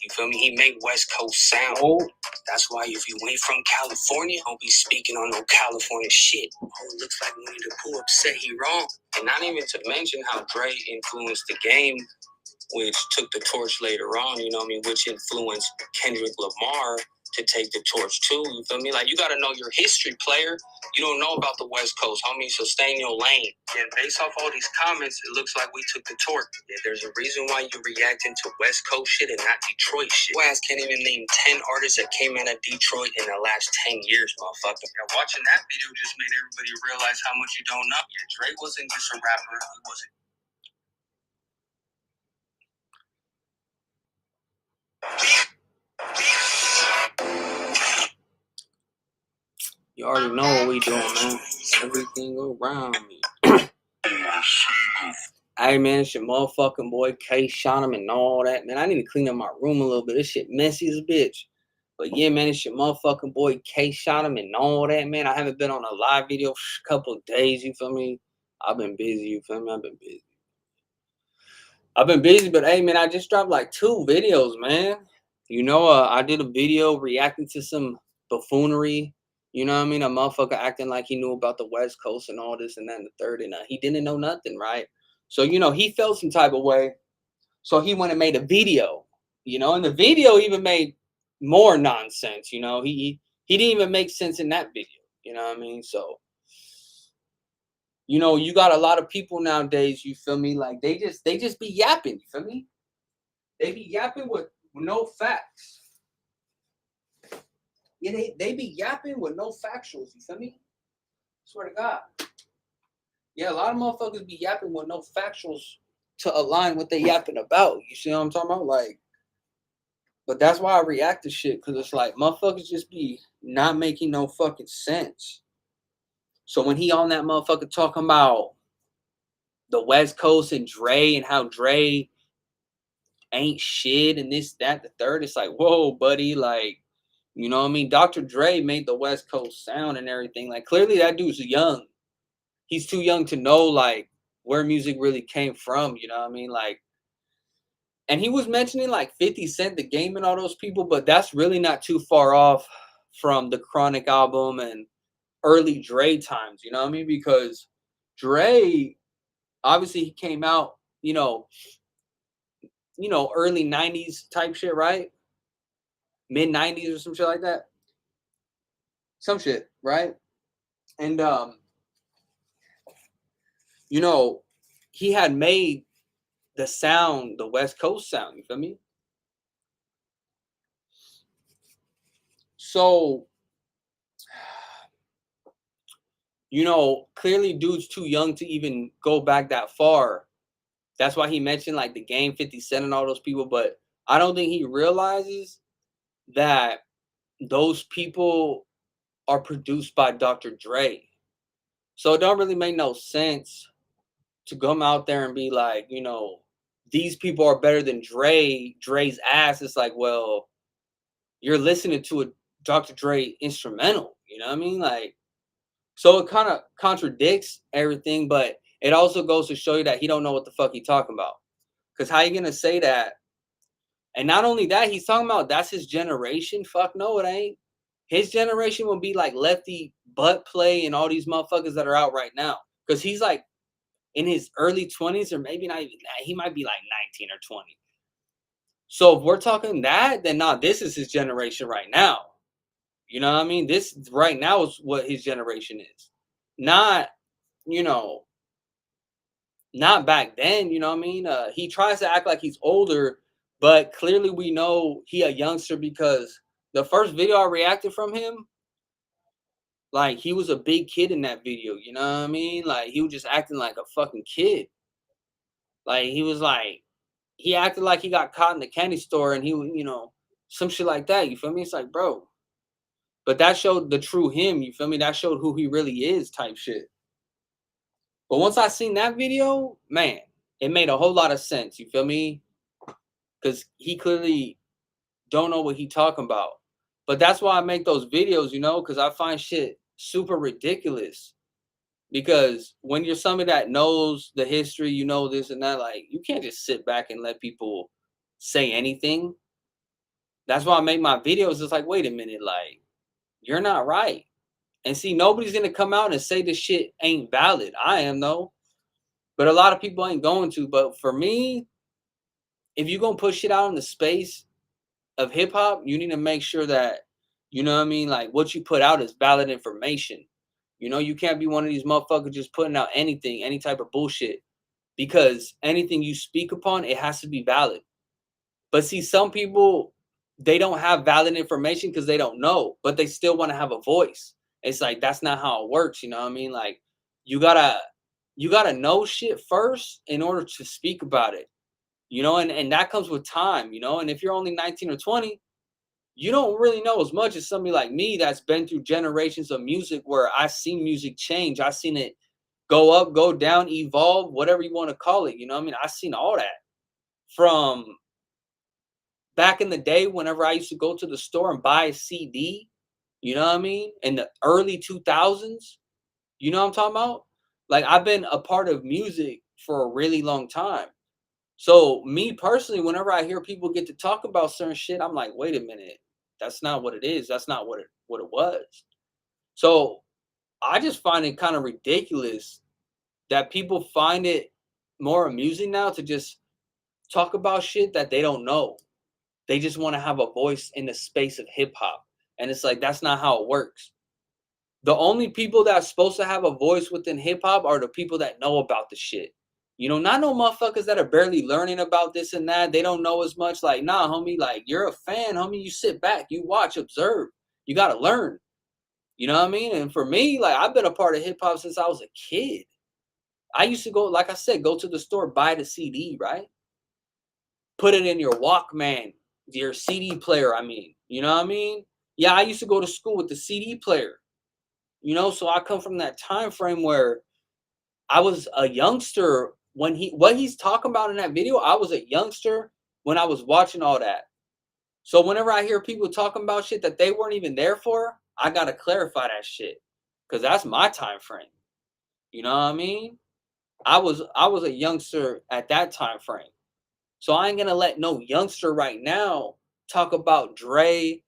You feel me? He make West Coast sound. Oh. That's why if you ain't from California, don't be speaking on no California shit. Oh, it looks like Winnie the Pooh upset he wrong. And not even to mention how Dre influenced the game, which took the torch later on, you know what I mean, which influenced Kendrick Lamar to take the torch too, you feel me? Like, you gotta know your history, player. You don't know about the West Coast, homie, so stay in your lane. And based off all these comments, it looks like we took the torch. Yeah, there's a reason why you're reacting to West Coast shit and not Detroit shit. Your ass can't even name 10 artists that came out of Detroit in the last 10 years, motherfucker. Yeah, watching that video just made everybody realize how much you don't know. Yeah, Drake wasn't just a rapper, he wasn't. You already know what we doing, man. Everything around me. Hey, man, it's your motherfucking boy Kshotem and all that, man. I need to clean up my room a little bit. This shit messy as a bitch. But yeah, man, it's your motherfucking boy Kshotem and all that, man. I haven't been on a live video for a couple of days, you feel me? I've been busy, you feel me? I've been busy, but hey, man, I just dropped like 2 videos, man. You know, I did a video reacting to some buffoonery. You know what I mean? A motherfucker acting like he knew about the West Coast and all this and that and the third, and he didn't know nothing, right? So, you know, he felt some type of way. So he went and made a video, you know, and the video even made more nonsense, you know. He didn't even make sense in that video, you know what I mean? So, you know, you got a lot of people nowadays, you feel me? Like they just be yapping, you feel me? They be yapping with no facts. Yeah, they be yapping with no factuals, you feel me? Swear to God. Yeah, a lot of motherfuckers be yapping with no factuals to align what they yapping about. You see what I'm talking about? Like, but that's why I react to shit, because it's like motherfuckers just be not making no fucking sense. So when he on that motherfucker talking about the West Coast and Dre and how Dre ain't shit and this, that, the third, it's like, whoa, buddy, like, you know what I mean? Dr. Dre made the West Coast sound and everything. Like, clearly that dude's young. He's too young to know, like, where music really came from, you know what I mean? Like, and he was mentioning, like, 50 Cent, The Game, and all those people, but that's really not too far off from the Chronic album and early Dre times, you know what I mean? Because Dre, obviously, he came out, early 90s type shit, right? Mid 90s or some shit like that. Some shit, right? And he had made the sound, the West Coast sound, you feel me? So, clearly dude's too young to even go back that far. That's why he mentioned like The Game, 50 Cent and all those people, but I don't think he realizes that those people are produced by Dr. Dre. So it don't really make no sense to come out there and be like, these people are better than Dre's ass. It's like, well, you're listening to a Dr. Dre instrumental, you know what I mean? Like, so it kind of contradicts everything, but it also goes to show you that he don't know what the fuck he talking about. Because how you gonna say that? And not only that, he's talking about that's his generation. Fuck no, it ain't. His generation will be like Lefty Butt Play and all these motherfuckers that are out right now. Because he's like in his early 20s, or maybe not even that. He might be like 19 or 20. So if we're talking that, then this is his generation right now. You know what I mean? This right now is what his generation is. Not, not back then, you know what I mean? He tries to act like he's older, but clearly we know he a youngster because the first video I reacted from him, like he was a big kid in that video, you know what I mean? Like he was just acting like a fucking kid. Like he acted like he got caught in the candy store and he was, some shit like that. You feel me? It's like, bro. But that showed the true him, you feel me? That showed who he really is type shit. But once I seen that video, man, it made a whole lot of sense, you feel me? Because he clearly don't know what he talking about. But that's why I make those videos, because I find shit super ridiculous. Because when you're somebody that knows the history, this and that, like, you can't just sit back and let people say anything. That's why I make my videos. It's like, wait a minute, like, you're not right. And see, nobody's gonna come out and say this shit ain't valid. I am though, but a lot of people ain't going to. But for me, if you're gonna push shit out in the space of hip hop, you need to make sure that, you know what I mean, like what you put out is valid information. You know, you can't be one of these motherfuckers just putting out anything, any type of bullshit, because anything you speak upon, it has to be valid. But see, some people, they don't have valid information because they don't know, but they still want to have a voice. It's like that's not how it works, you know what I mean? Like you gotta you gotta know shit first in order to speak about it. You know, and that comes with time, you know. And if you're only 19 or 20, you don't really know as much as somebody like me that's been through generations of music where I've seen music change. I've seen it go up, go down, evolve, whatever you want to call it. You know what I mean? I've seen all that from back in the day whenever I used to go to the store and buy a CD, you know what I mean? In the early 2000s, you know what I'm talking about? Like I've been a part of music for a really long time. So me personally, whenever I hear people get to talk about certain shit, I'm like, wait a minute, that's not what it is. That's not what it was. So I just find it kind of ridiculous that people find it more amusing now to just talk about shit that they don't know. They just want to have a voice in the space of hip hop. And it's like that's not how it works. The only people that's supposed to have a voice within hip hop are the people that know about the shit. You know, not no motherfuckers that are barely learning about this and that. They don't know as much. Like, nah, homie, like you're a fan, homie. You sit back, you watch, observe. You gotta learn. You know what I mean? And for me, like I've been a part of hip hop since I was a kid. I used to go, like I said, go to the store, buy the CD, right? Put it in your Walkman, your CD player, I mean. You know what I mean? Yeah, I used to go to school with the CD player. You know, so I come from that time frame where I was a youngster when what he's talking about in that video, I was a youngster when I was watching all that. So whenever I hear people talking about shit that they weren't even there for, I gotta clarify that shit. Cause that's my time frame. You know what I mean? I was a youngster at that time frame. So I ain't gonna let no youngster right now talk about Dre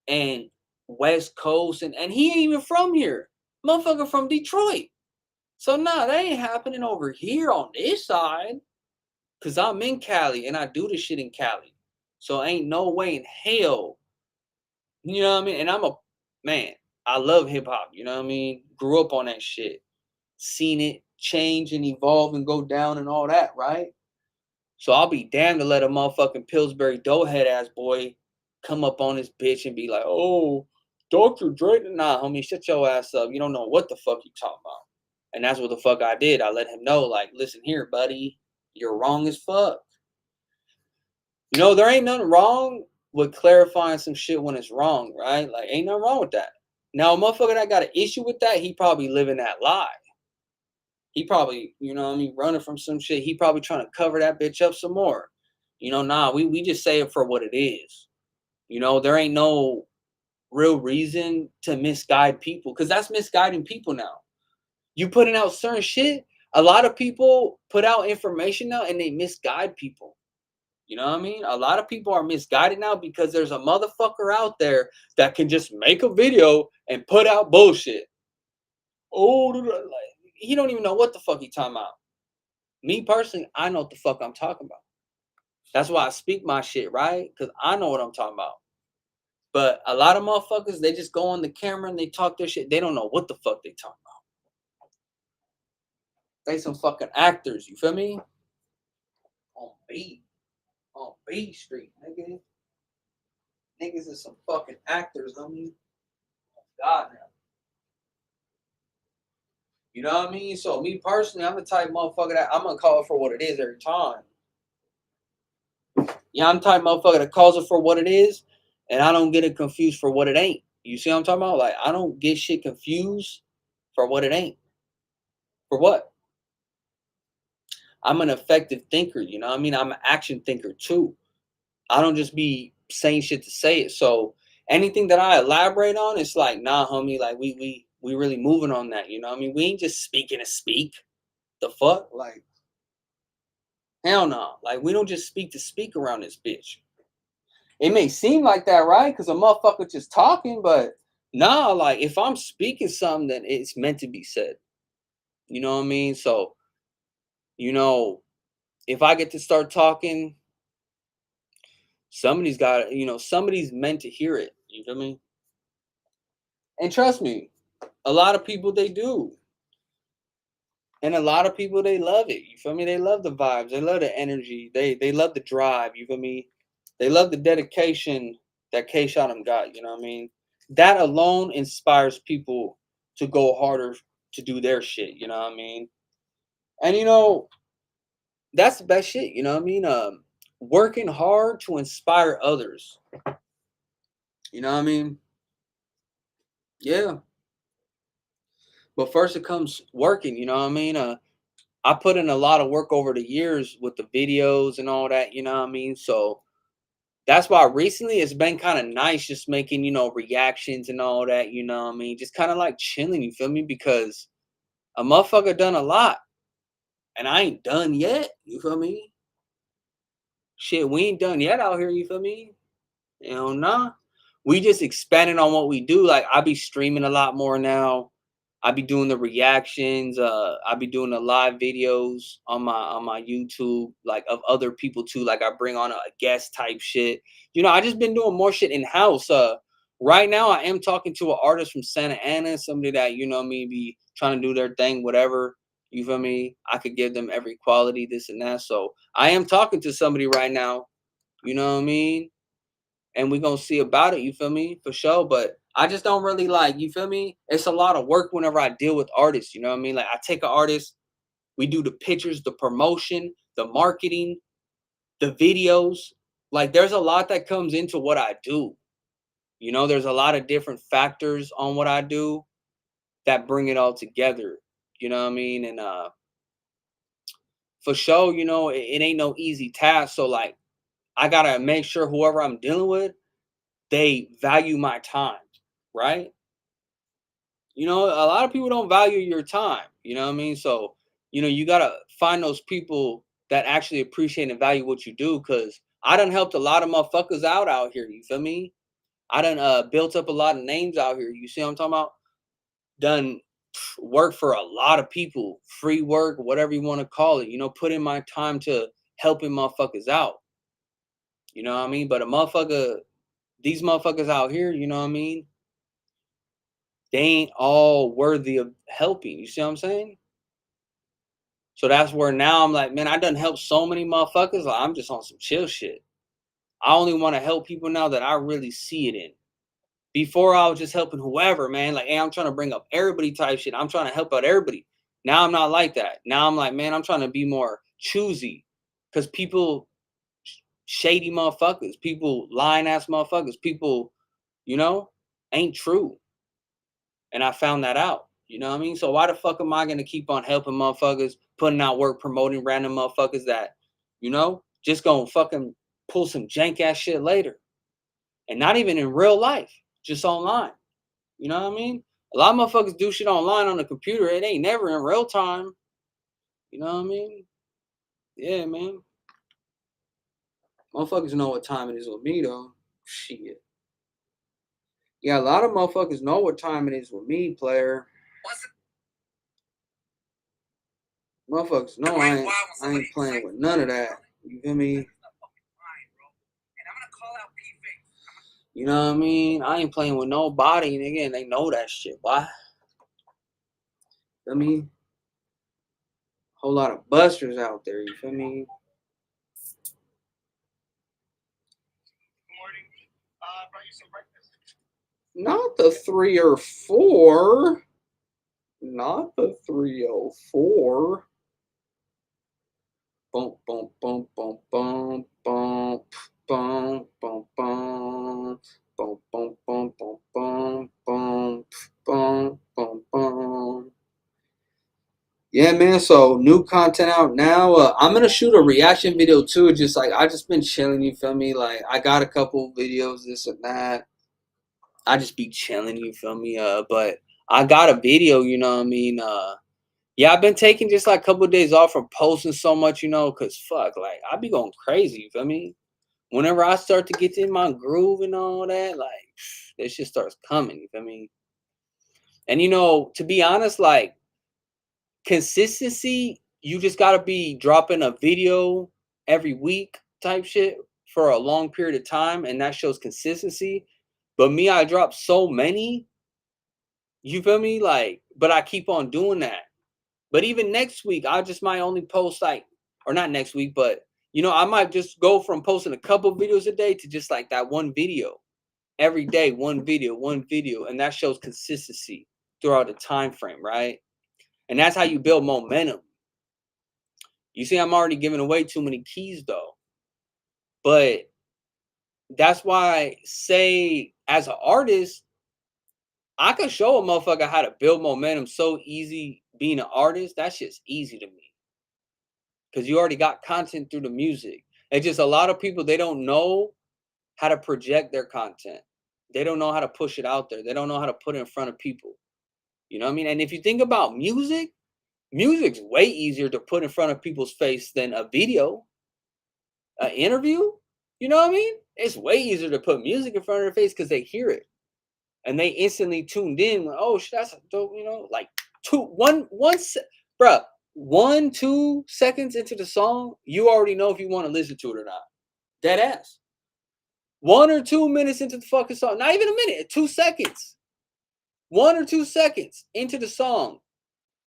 and West Coast and he ain't even from here. Motherfucker from Detroit. So nah, that ain't happening over here on this side. Cause I'm in Cali and I do this shit in Cali. So ain't no way in hell. You know what I mean? And I'm a man, I love hip hop, you know what I mean? Grew up on that shit. Seen it change and evolve and go down and all that, right? So I'll be damned to let a motherfucking Pillsbury doughhead ass boy come up on this bitch and be like, oh, Dr. Dre. Nah, homie, shut your ass up. You don't know what the fuck you talking about. And that's what the fuck I did. I let him know, like, listen here, buddy, you're wrong as fuck. You know, there ain't nothing wrong with clarifying some shit when it's wrong, right? Like, ain't nothing wrong with that. Now, a motherfucker that got an issue with that, he probably living that lie. He probably, you know what I mean, running from some shit. He probably trying to cover that bitch up some more. You know, nah, we just say it for what it is. You know, there ain't no real reason to misguide people because that's misguiding people now. You putting out certain shit, a lot of people put out information now and they misguide people. You know what I mean? A lot of people are misguided now because there's a motherfucker out there that can just make a video and put out bullshit. Oh, like, he don't even know what the fuck he talking about. Me personally, I know what the fuck I'm talking about. That's why I speak my shit, right? Because I know what I'm talking about. But a lot of motherfuckers, they just go on the camera and they talk their shit. They don't know what the fuck they talking about. They some fucking actors, you feel me? On B. On B Street, nigga. Niggas is some fucking actors, homie. God now. You know what I mean? So me personally, I'm the type of motherfucker that I'm gonna call it for what it is every time. Yeah, I'm the type of motherfucker that calls it for what it is, and I don't get it confused for what it ain't. You see what I'm talking about? Like I don't get shit confused for what it ain't. For what? I'm an effective thinker, you know what I mean? I'm an action thinker too. I don't just be saying shit to say it. So anything that I elaborate on, it's like, nah, homie, like we really moving on that, you know what I mean? We ain't just speaking to speak. The fuck? Like, hell no. Like we don't just speak to speak around this bitch. It may seem like that, right? Because a motherfucker just talking, but nah, like if I'm speaking something, then it's meant to be said. You know what I mean? So, you know, if I get to start talking, somebody's got, somebody's meant to hear it. You feel me? And trust me, a lot of people they do. And a lot of people they love it. You feel me? They love the vibes. They love the energy. They love the drive. You feel me? They love the dedication that Kshotem got. You know what I mean? That alone inspires people to go harder to do their shit. You know what I mean? And that's the best shit. You know what I mean? Working hard to inspire others. You know what I mean? Yeah. But first it comes working. You know what I mean? I put in a lot of work over the years with the videos and all that. You know what I mean? So that's why recently it's been kind of nice just making, reactions and all that, you know what I mean? Just kind of like chilling, you feel me? Because a motherfucker done a lot and I ain't done yet, you feel me? Shit, we ain't done yet out here, you feel me? Nah. We just expanding on what we do. Like I be streaming a lot more now. I be doing the reactions. I be doing the live videos on my YouTube, like of other people too. Like I bring on a guest type shit. I just been doing more shit in house. Right now I am talking to an artist from Santa Ana, somebody that me be trying to do their thing, whatever. You feel me? I could give them every quality, this and that. So I am talking to somebody right now. You know what I mean? And we're gonna see about it, you feel me? For sure. But I just don't really like, you feel me? It's a lot of work whenever I deal with artists, you know what I mean? Like I take an artist, we do the pictures, the promotion, the marketing, the videos. Like there's a lot that comes into what I do. There's a lot of different factors on what I do that bring it all together. You know what I mean? And for sure, it ain't no easy task. So like I gotta make sure whoever I'm dealing with, they value my time, right? A lot of people don't value your time. You know what I mean? So, you gotta find those people that actually appreciate and value what you do. Cause I done helped a lot of motherfuckers out here. You feel me? I done built up a lot of names out here. You see what I'm talking about? Done work for a lot of people, free work, whatever you want to call it. Put in my time to helping motherfuckers out. You know what I mean? But these motherfuckers out here, you know what I mean? They ain't all worthy of helping. You see what I'm saying? So that's where now I'm like, man, I done helped so many motherfuckers. Like, I'm just on some chill shit. I only want to help people now that I really see it in. Before I was just helping whoever, man. Like, hey, I'm trying to bring up everybody type shit. I'm trying to help out everybody. Now I'm not like that. Now I'm like, man, I'm trying to be more choosy. Because people, shady motherfuckers, people lying ass motherfuckers, people, you know, ain't true. And I found that out. You know what I mean? So why the fuck am I gonna keep on helping motherfuckers, putting out work, promoting random motherfuckers that, just gonna fucking pull some jank ass shit later. And not even in real life, just online. You know what I mean? A lot of motherfuckers do shit online on the computer. It ain't never in real time. You know what I mean? Yeah, man. Motherfuckers know what time it is with me though. Shit. Yeah, a lot of motherfuckers know what time it is with me, player. Motherfuckers know I ain't playing with none of that. You feel me? You know what I mean? I ain't playing with nobody, nigga, and they know that shit. Why? I mean, whole lot of busters out there. You feel me? Not the 3 or 4. Not the 304. Boom, boom, boom, boom, boom, boom, boom, boom, boom, boom, boom, boom, boom, boom, boom, boom, boom, boom. Yeah, man. So new content out now. I'm gonna shoot a reaction video too. Just like I just been chilling. You feel me? Like I got a couple videos, this and that. I just be chilling. You feel me? But I got a video. You know what I mean? Yeah, I've been taking just like a couple of days off from posting so much. Cause fuck, like I be going crazy. You feel me? Whenever I start to get in my groove and all that, like it shit starts coming. You feel me? And to be honest, like consistency, you just gotta be dropping a video every week type shit for a long period of time, and that shows consistency. But me, I drop so many, you feel me? Like, but I keep on doing that. But even next week, I just might only post like, or not next week, but I might just go from posting a couple videos a day to just like that one video every day, one video, and that shows consistency throughout the time frame, right? And that's how you build momentum. You see, I'm already giving away too many keys though, but that's why, say, as an artist, I can show a motherfucker how to build momentum so easy. Being an artist, that shit's easy to me because you already got content through the music. It's just a lot of people, they don't know how to project their content. They don't know how to push it out there. They don't know how to put it in front of people. You know what I mean? And if you think about music, music's way easier to put in front of people's face than a video, an interview. You know what I mean? It's way easier to put music in front of their face because they hear it and they instantly tuned in. Like, oh shit, that's a dope. Like bruh, 1-2 seconds into the song, you already know if you want to listen to it or not. Dead ass. 1 or 2 minutes into the fucking song, not even a minute, 2 seconds. 1 or 2 seconds into the song,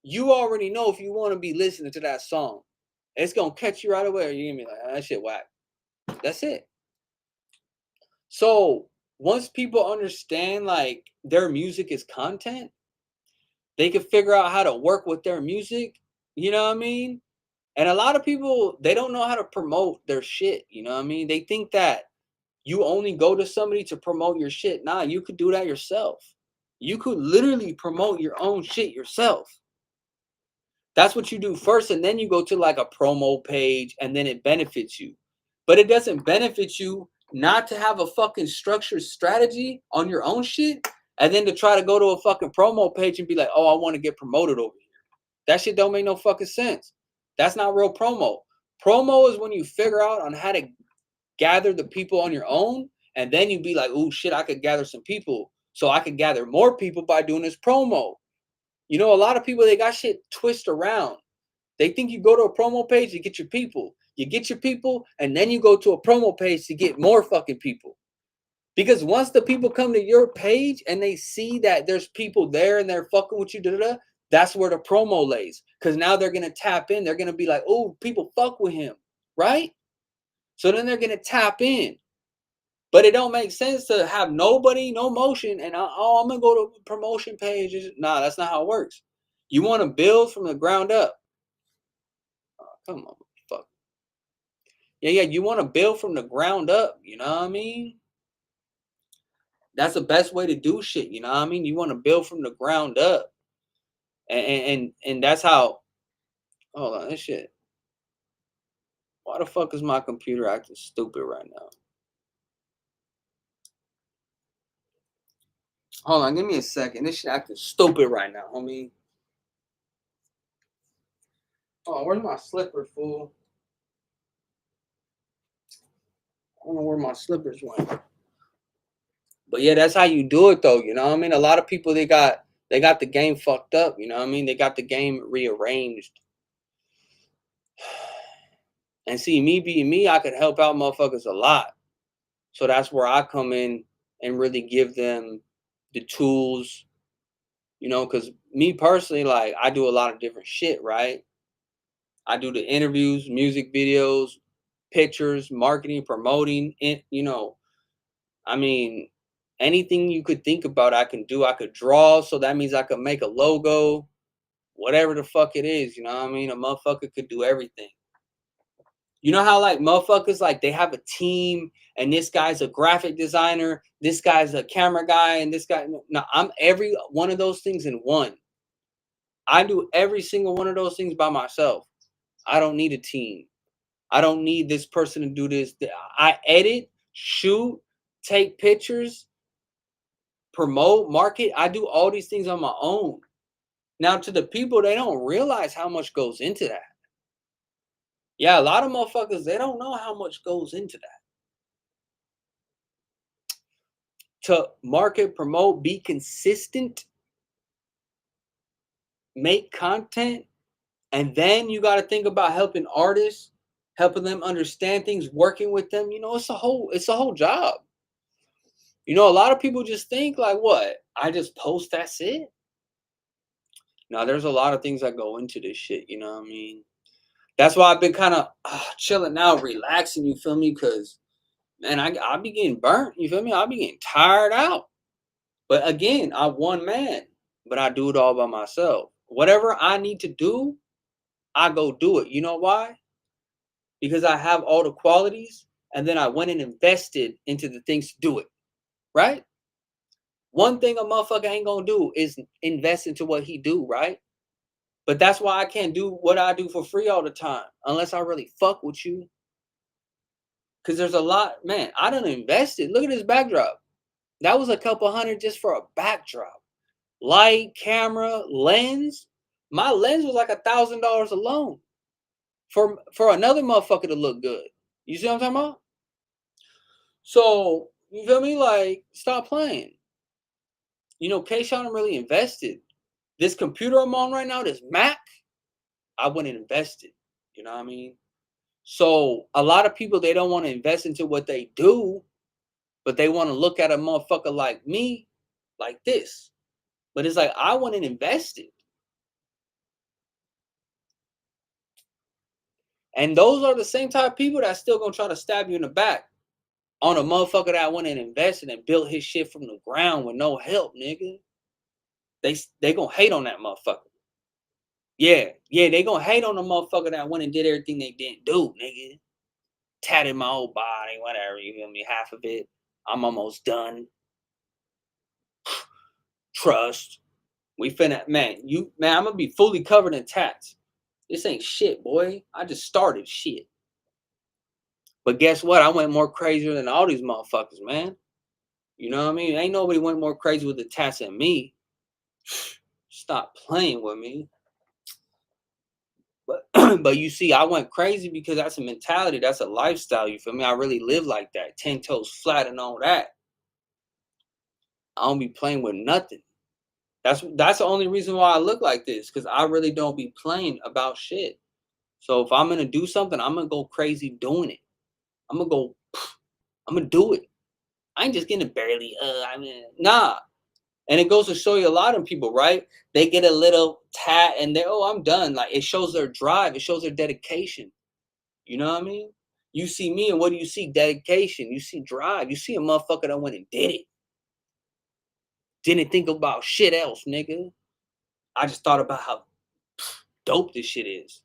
you already know if you want to be listening to that song. It's gonna catch you right away. Or you're gonna be like, oh, that shit whack. That's it. So once people understand like their music is content, they can figure out how to work with their music. You know what I mean? And a lot of people, they don't know how to promote their shit. You know what I mean? They think that you only go to somebody to promote your shit. Nah, you could do that yourself. You could literally promote your own shit yourself. That's what you do first, and then you go to like a promo page, and then it benefits you. But it doesn't benefit you not to have a fucking structured strategy on your own shit, and then to try to go to a fucking promo page and be like, oh, I want to get promoted over here. That shit don't make no fucking sense. That's not real promo. Promo is when you figure out on how to gather the people on your own, and then you be like, oh shit, I could gather some people. So I could gather more people by doing this promo. A lot of people, they got shit twist around. They think you go to a promo page to get your people. You get your people, and then you go to a promo page to get more fucking people. Because once the people come to your page and they see that there's people there and they're fucking with you, that's where the promo lays. Because now they're going to tap in. They're going to be like, oh, people fuck with him, right? So then they're going to tap in. But it don't make sense to have nobody, no motion, and I'm going to go to a promotion page. Nah, that's not how it works. You want to build from the ground up. Oh, come on, fuck. Yeah, you want to build from the ground up, you know what I mean? That's the best way to do shit, you know what I mean? You want to build from the ground up. And that's how, hold on, this shit. Why the fuck is my computer acting stupid right now? Hold on, give me a second. This shit acting stupid right now, homie. Oh, where's my slipper, fool? I don't know where my slippers went. But yeah, that's how you do it though, you know what I mean? A lot of people, they got the game fucked up, you know what I mean? They got the game rearranged. And see, me being me, I could help out motherfuckers a lot. So that's where I come in and really give them the tools, because me personally, like, I do a lot of different shit, right? I do the interviews, music videos, pictures, marketing, promoting, I mean, anything you could think about, I can do. I could draw, so that means I could make a logo, whatever the fuck it is, you know what I mean? A motherfucker could do everything. You know how like motherfuckers, like, they have a team, and this guy's a graphic designer, this guy's a camera guy, and this guy. No, I'm every one of those things in one. I do every single one of those things by myself. I don't need a team. I don't need this person to do this. I edit, shoot, take pictures, promote, market. I do all these things on my own. Now, to the people, they don't realize how much goes into that. Yeah, a lot of motherfuckers, they don't know how much goes into that. to market, promote, be consistent, make content, and then you got to think about helping artists, helping them understand things, working with them. It's a whole job. A lot of people just think like, what? I just post, that's it. Now, there's a lot of things that go into this shit. You know what I mean? That's why I've been kind of chilling out, relaxing. You feel me? Because man, I be getting burnt. You feel me? I be getting tired out. But again, I'm one man, but I do it all by myself. Whatever I need to do, I go do it. You know why? Because I have all the qualities, and then I went and invested into the things to do it. Right? One thing a motherfucker ain't gonna do is invest into what he do, right? But that's why I can't do what I do for free all the time, unless I really fuck with you. Cause there's a lot, man. I done invested. Look at this backdrop. That was a couple hundred just for a backdrop. Light, camera, lens. My lens was like $1,000 alone for another motherfucker to look good. You see what I'm talking about? So you feel me? Like, stop playing. Kshotem really invested. This computer I'm on right now, this Mac, I went and invested. You know what I mean? So a lot of people, they don't want to invest into what they do, but they want to look at a motherfucker like me, like this. But it's like I went and invested. And those are the same type of people that still gonna try to stab you in the back on a motherfucker that went and invested and built his shit from the ground with no help, nigga. They gonna hate on that motherfucker. Yeah, they gonna hate on the motherfucker that went and did everything they didn't do, nigga. Tatted my whole body, whatever, you feel me? Half of it. I'm almost done. Trust. We finna, man, I'm gonna be fully covered in tats. This ain't shit, boy. I just started shit. But guess what? I went more crazier than all these motherfuckers, man. You know what I mean? Ain't nobody went more crazy with the tats than me. Stop playing with me. But but you see, I went crazy because that's a mentality. That's a lifestyle. You feel me? I really live like that. 10 toes flat and all that. I don't be playing with nothing. That's the only reason why I look like this. Because I really don't be playing about shit. So if I'm gonna do something, I'm gonna go crazy doing it. I'm gonna go. I'm gonna do it. I ain't just getting barely. Nah. And it goes to show you a lot of people, right? They get a little tat and they're, oh, I'm done. Like it shows their drive, it shows their dedication. You know what I mean? You see me, and what do you see? Dedication. You see drive. You see a motherfucker that went and did it. Didn't think about shit else, nigga. I just thought about how dope this shit is.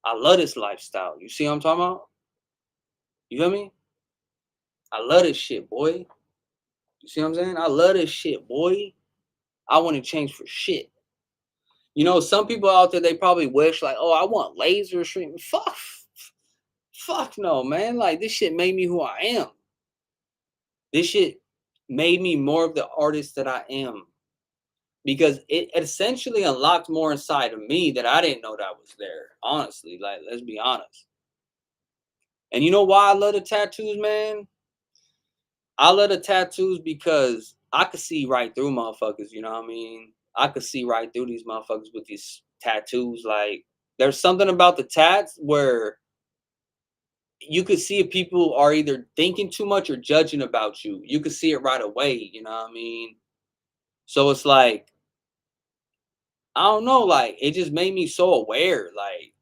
I love this lifestyle. You see what I'm talking about? You feel me? I love this shit, boy. You see what I'm saying? I love this shit, boy. I wouldn't change for shit. Some people out there, they probably wish like, oh, I want laser stream. Fuck no, man. Like this shit made me who I am. This shit made me more of the artist that I am. Because it essentially unlocked more inside of me that I didn't know that was there. Honestly, like let's be honest. And you know why I love the tattoos, man? I love the tattoos because I could see right through motherfuckers, you know what I mean? I could see right through these motherfuckers with these tattoos. Like, there's something about the tats where you could see if people are either thinking too much or judging about you. You could see it right away, you know what I mean? So it's like, I don't know, like, it just made me so aware, like,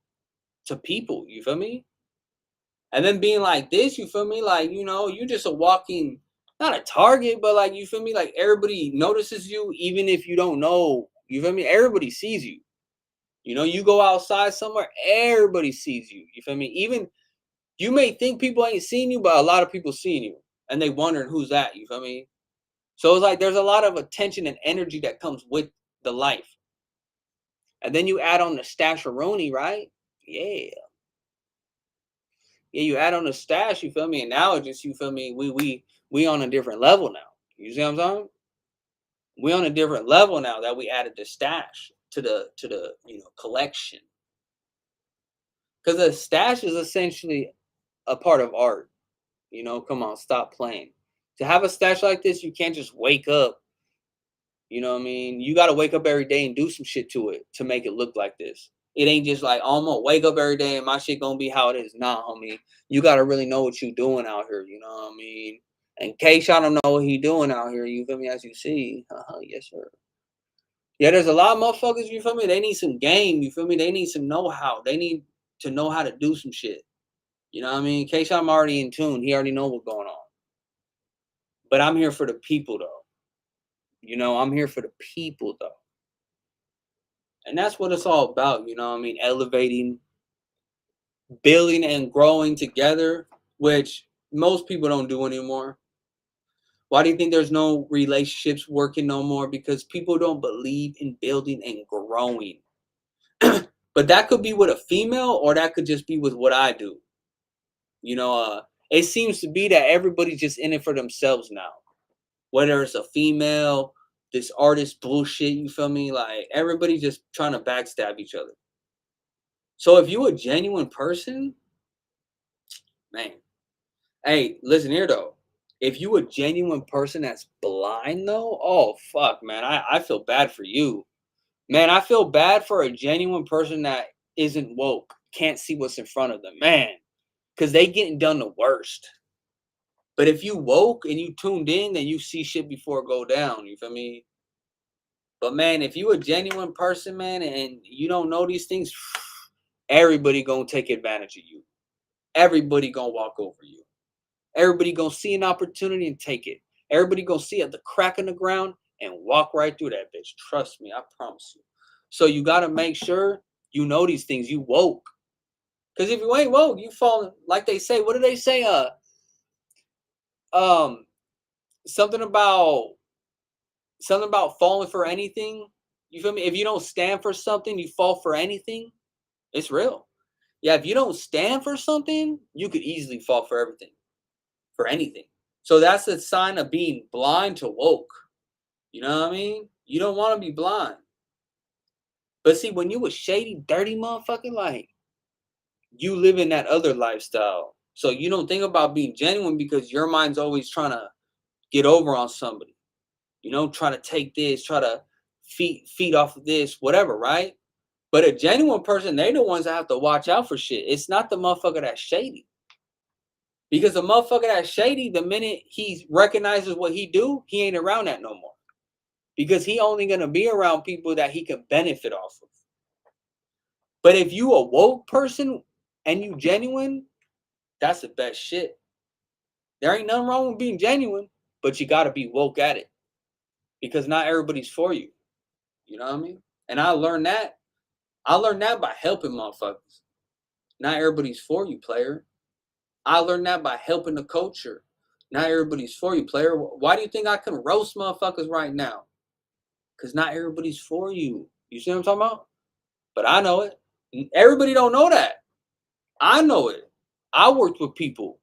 to people, you feel me? And then being like this, you feel me? Like, you just a walking, not a target, but like, you feel me? Like, everybody notices you, even if you don't know, you feel me? Everybody sees you. You go outside somewhere, everybody sees you. You feel me? Even you may think people ain't seen you, but a lot of people seen you. And they wondering who's that, you feel me? So it's like there's a lot of attention and energy that comes with the life. And then you add on the stasheroni, right? Yeah. Yeah, you add on the stash, you feel me? And now it just, you feel me, we on a different level now. You see what I'm saying? We on a different level now that we added the stash to the collection. Because the stash is essentially a part of art. Come on, stop playing. To have a stash like this, you can't just wake up. You know what I mean? You got to wake up every day and do some shit to it to make it look like this. It ain't just like, oh, I'm gonna wake up every day and my shit gonna be how it is. Nah, homie. You gotta really know what you doing out here. You know what I mean? In case y'all don't know what he doing out here, you feel me? As you see, yes sir. Yeah, there's a lot of motherfuckers. You feel me? They need some game. You feel me? They need some know-how. They need to know how to do some shit. You know what I mean? In case I'm already in tune, he already know what's going on. But I'm here for the people though. You know, I'm here for the people though. And that's what it's all about, you know what I mean? Elevating, building and growing together, which most people don't do anymore. Why do you think there's no relationships working no more? Because people don't believe in building and growing. But that could be with a female or that could just be with what I do. You know, it seems to be that everybody's just in it for themselves now. Whether it's a female, this artist bullshit, you feel me? Like everybody's just trying to backstab each other. So if you a genuine person, man, hey, listen here though. If you a genuine person that's blind though, oh fuck, man, I feel bad for you. Man, I feel bad for a genuine person that isn't woke, can't see what's in front of them, man, because they getting done the worst. But if you woke and you tuned in, then you see shit before it go down. You feel me? But man, if you a genuine person, man, and you don't know these things, everybody gonna take advantage of you. Everybody gonna walk over you. Everybody gonna see an opportunity and take it. Everybody gonna see at the crack in the ground and walk right through that bitch. Trust me, I promise you. So you gotta make sure you know these things. You woke. Cause if you ain't woke, you fall like they say. What do they say? Um, something about falling for anything. You feel me? If you don't stand for something, you fall for anything. It's real. Yeah, if you don't stand for something, you could easily fall for everything, for anything. So that's a sign of being blind to woke. You know what I mean? You don't want to be blind. But see, when you a shady, dirty motherfucker, like you live in that other lifestyle. So you don't think about being genuine because your mind's always trying to get over on somebody. You know, try to take this, try to feed off of this, whatever, right? But a genuine person, they the ones that have to watch out for shit. It's not the motherfucker that's shady. Because the motherfucker that's shady, the minute he recognizes what he do, he ain't around that no more. Because he only gonna be around people that he can benefit off of. But if you a woke person and you genuine, that's the best shit. There ain't nothing wrong with being genuine, but you gotta be woke at it. Because not everybody's for you. You know what I mean? And I learned that. I learned that by helping motherfuckers. Not everybody's for you, player. I learned that by helping the culture. Not everybody's for you, player. Why do you think I can roast motherfuckers right now? Because not everybody's for you. You see what I'm talking about? But I know it. Everybody don't know that. I know it. I worked with people.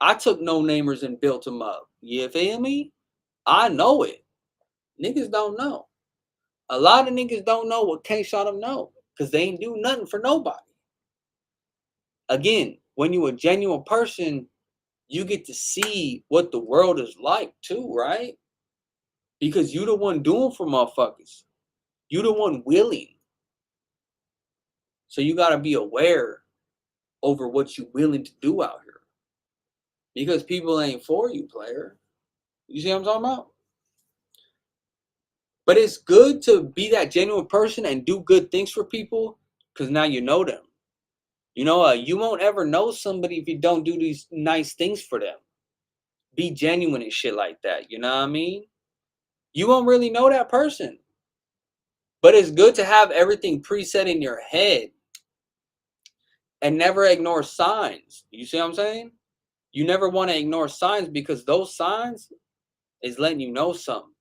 I took no-namers and built them up. You feel me? I know it. Niggas don't know. A lot of niggas don't know what Kshotem know. Because they ain't do nothing for nobody. Again, when you a genuine person, you get to see what the world is like too, right? Because you the one doing for motherfuckers. You the one willing. So you gotta be aware over what you willing to do out here. Because people ain't for you, player. You see what I'm talking about? But it's good to be that genuine person and do good things for people because now you know them. You know, you won't ever know somebody if you don't do these nice things for them. Be genuine and shit like that. You know what I mean? You won't really know that person. But it's good to have everything preset in your head and never ignore signs. You see what I'm saying? You never want to ignore signs because those signs is letting you know something.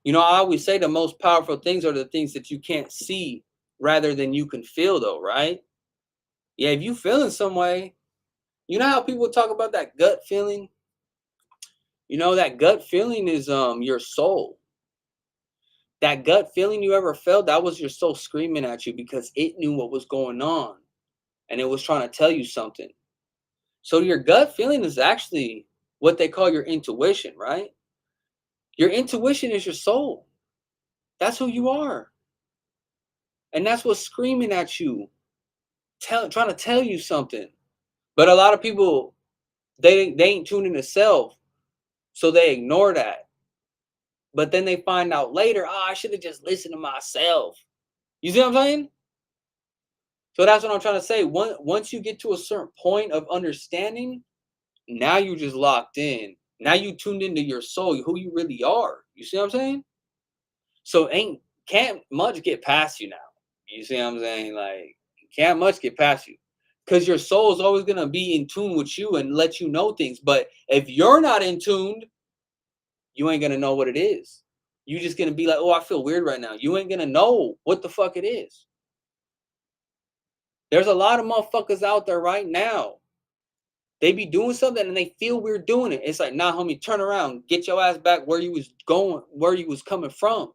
You know, I always say the most powerful things are the things that you can't see rather than you can feel though, right? Yeah, if you feeling some way, you know how people talk about that gut feeling? You know, that gut feeling is your soul. That gut feeling you ever felt, that was your soul screaming at you because it knew what was going on and it was trying to tell you something. So your gut feeling is actually what they call your intuition, right? Your intuition is your soul. That's who you are. And that's what's screaming at you, trying to tell you something. But a lot of people, they ain't tuned into self, so they ignore that. But then they find out later, oh, I should have just listened to myself. You see what I'm saying? So that's what I'm trying to say. Once you get to a certain point of understanding, now you just locked in. Now you tuned into your soul, who you really are. You see what I'm saying? So can't much get past you now. You see what I'm saying? Like can't much get past you. Because your soul is always gonna be in tune with you and let you know things. But if you're not in tune, you ain't gonna know what it is. You just gonna be like, oh, I feel weird right now. You ain't gonna know what the fuck it is. There's a lot of motherfuckers out there right now. They be doing something and they feel weird doing it. It's like, nah, homie, turn around, get your ass back where you was going, where you was coming from.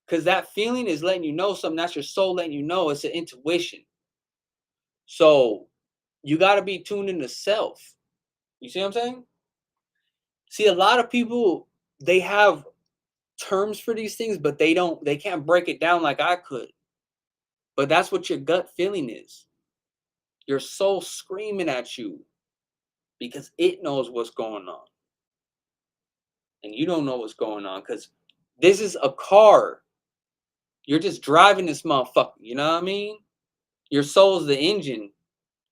Cause that feeling is letting you know something. That's your soul letting you know. It's an intuition. So you gotta be tuned into self. You see what I'm saying? See, a lot of people, they have terms for these things, but they can't break it down like I could. But that's what your gut feeling is. Your soul screaming at you because it knows what's going on. And you don't know what's going on because this is a car. You're just driving this motherfucker. You know what I mean? Your soul's the engine.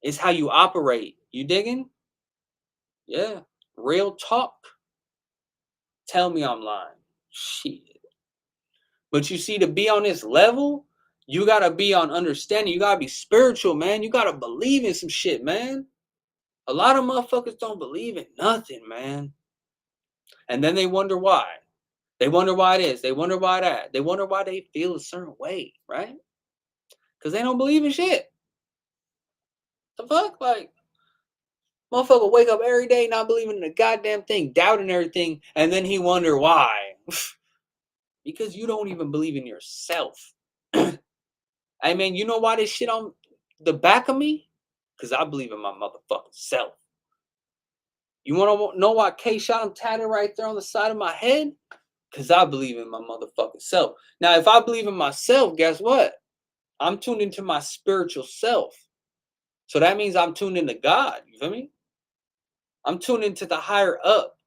It's how you operate. You digging? Yeah. Real talk. Tell me I'm lying. Shit. But you see, to be on this level, you gotta be on understanding. You gotta be spiritual, man. You gotta believe in some shit, man. A lot of motherfuckers don't believe in nothing, man. And then they wonder why. They wonder why it is. They wonder why that. They wonder why they feel a certain way, right? Because they don't believe in shit. The fuck? Like, motherfucker wake up every day not believing in a goddamn thing, doubting everything, and then he wonder why. Because you don't even believe in yourself. I mean, you know why this shit on the back of me? Because I believe in my motherfucking self. You want to know why Kshotem tatted right there on the side of my head? Because I believe in my motherfucking self. Now, if I believe in myself, guess what? I'm tuned into my spiritual self. So that means I'm tuned into God. You feel me? I'm tuned into the higher up.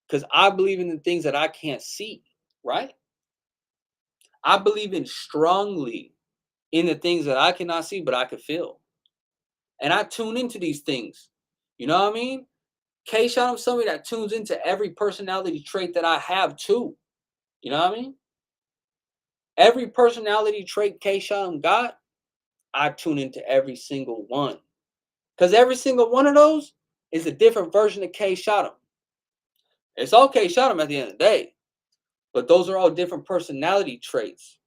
Because I believe in the things that I can't see, right? I believe in strongly in the things that I cannot see, but I can feel. And I tune into these things. You know what I mean? Kshotem somebody that tunes into every personality trait that I have too. You know what I mean? Every personality trait Kshotem got, I tune into every single one. Because every single one of those is a different version of Kshotem. It's all Kshotem at the end of the day. But those are all different personality traits.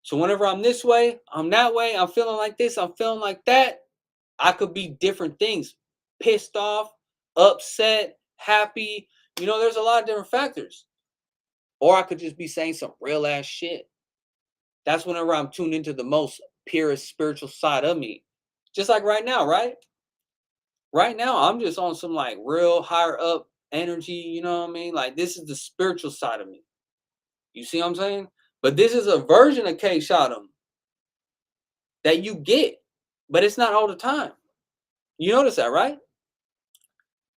So whenever I'm this way, I'm that way, I'm feeling like this, I'm feeling like that, I could be different things. Pissed off, upset, happy. You know, there's a lot of different factors. Or I could just be saying some real ass shit. That's whenever I'm tuned into the most purest spiritual side of me. Just like right now, right? Right now, I'm just on some like real higher up energy. You know what I mean? Like this is the spiritual side of me. You see what I'm saying? But this is a version of Kshotem that you get, but it's not all the time. You notice that, right?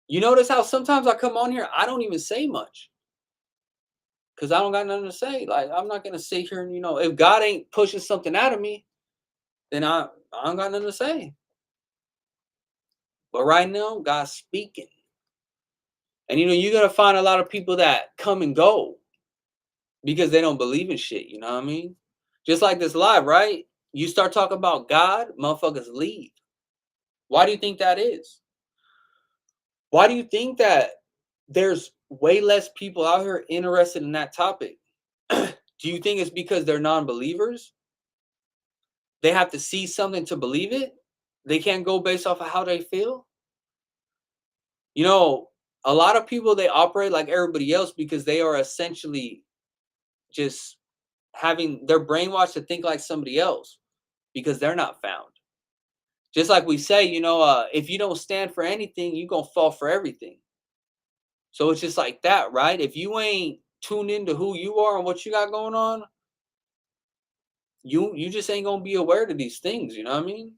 You notice how sometimes I come on here, I don't even say much because I don't got nothing to say. Like I'm not gonna sit here and if God ain't pushing something out of me, then I don't got nothing to say. But right now, God's speaking, and you're gonna find a lot of people that come and go because they don't believe in shit. You know what I mean? Just like this live, right? You start talking about God, motherfuckers leave. Why do you think that is? Why do you think that there's way less people out here interested in that topic? Do you think it's because they're non-believers? They have to see something to believe it? They can't go based off of how they feel? You know, a lot of people, they operate like everybody else because they are essentially just having their brainwashed to think like somebody else because they're not found. Just like we say, if you don't stand for anything, you gonna fall for everything. So it's just like that, right? If you ain't tuned into who you are and what you got going on, you just ain't gonna be aware to these things, you know what I mean?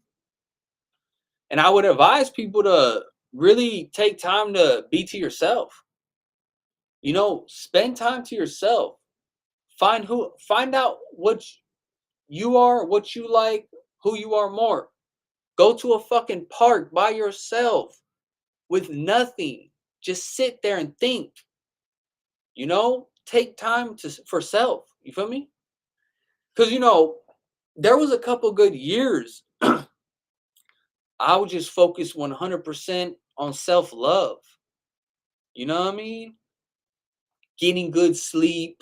And I would advise people to really take time to be to yourself. Spend time to yourself. Find out what you are, what you like, who you are more. Go to a fucking park by yourself with nothing. Just sit there and think. Take time for self. You feel me? Because there was a couple good years I would just focus 100% on self love. You know what I mean? Getting good sleep,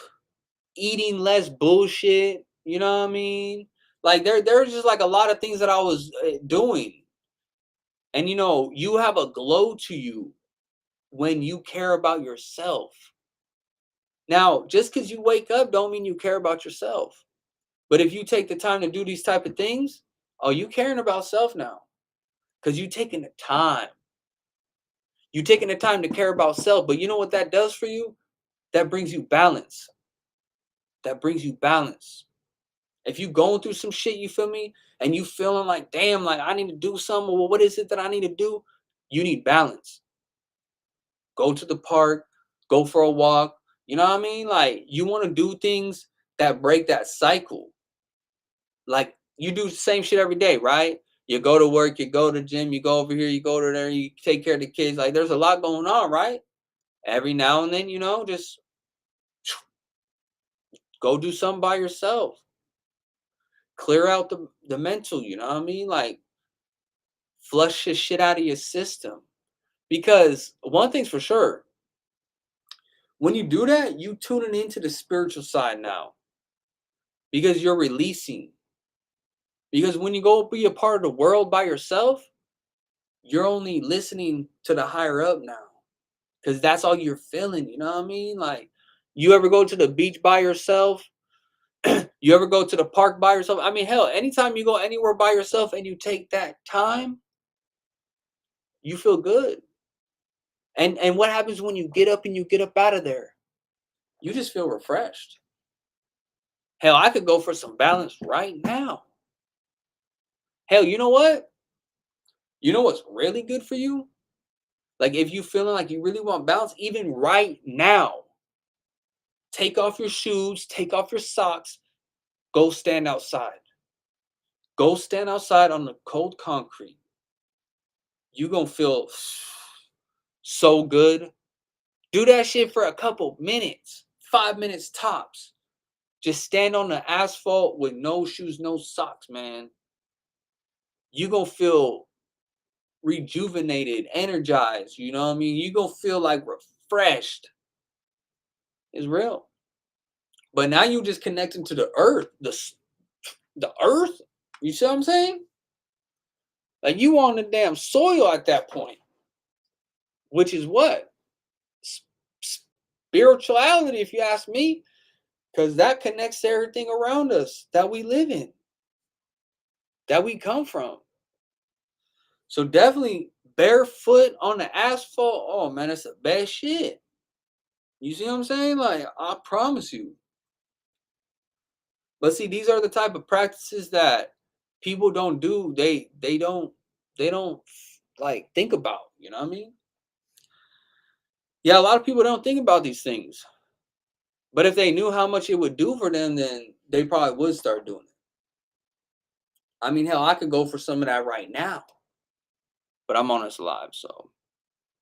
eating less bullshit. You know what I mean? Like there's just like a lot of things that I was doing, and you have a glow to you when you care about yourself. Now, just because you wake up, don't mean you care about yourself. But if you take the time to do these type of things, oh, you caring about self now, because you taking the time. You taking the time to care about self. But you know what that does for you? That brings you balance. That brings you balance. If you going through some shit, you feel me, and you feeling like, damn, like I need to do something. Well, what is it that I need to do? You need balance. Go to the park, go for a walk. You know what I mean? Like you want to do things that break that cycle. Like you do the same shit every day, right? You go to work, you go to the gym, you go over here, you go to there, you take care of the kids. Like there's a lot going on, right? Every now and then, just go do something by yourself. Clear out the mental, you know what I mean? Like flush this shit out of your system. Because one thing's for sure, when you do that, you tuning into the spiritual side now. Because you're releasing. Because when you go be a part of the world by yourself, you're only listening to the higher up now. Because that's all you're feeling, you know what I mean? Like, you ever go to the beach by yourself? You ever go to the park by yourself? I mean, hell, anytime you go anywhere by yourself and you take that time, you feel good. And what happens when you get up and you get up out of there? You just feel refreshed. Hell, I could go for some balance right now. Hell, you know what? You know what's really good for you? Like if you feeling like you really want balance, even right now, take off your shoes, take off your socks, go stand outside. Go stand outside on the cold concrete. You gonna feel so good. Do that shit for a couple minutes, 5 minutes tops. Just stand on the asphalt with no shoes, no socks, man. You gonna feel rejuvenated, energized. You know what I mean? You gonna feel like refreshed. It's real. But now you just connecting to the earth, the earth. You see what I'm saying? Like you on the damn soil at that point, which is what spirituality, if you ask me, because that connects to everything around us that we live in, that we come from. So definitely barefoot on the asphalt. Oh man, that's the best shit. You see what I'm saying? Like I promise you. But see, these are the type of practices that people don't do. They don't like think about. You know what I mean? Yeah, a lot of people don't think about these things. But if they knew how much it would do for them, then they probably would start doing it. I mean, hell, I could go for some of that right now, but I'm on this live, so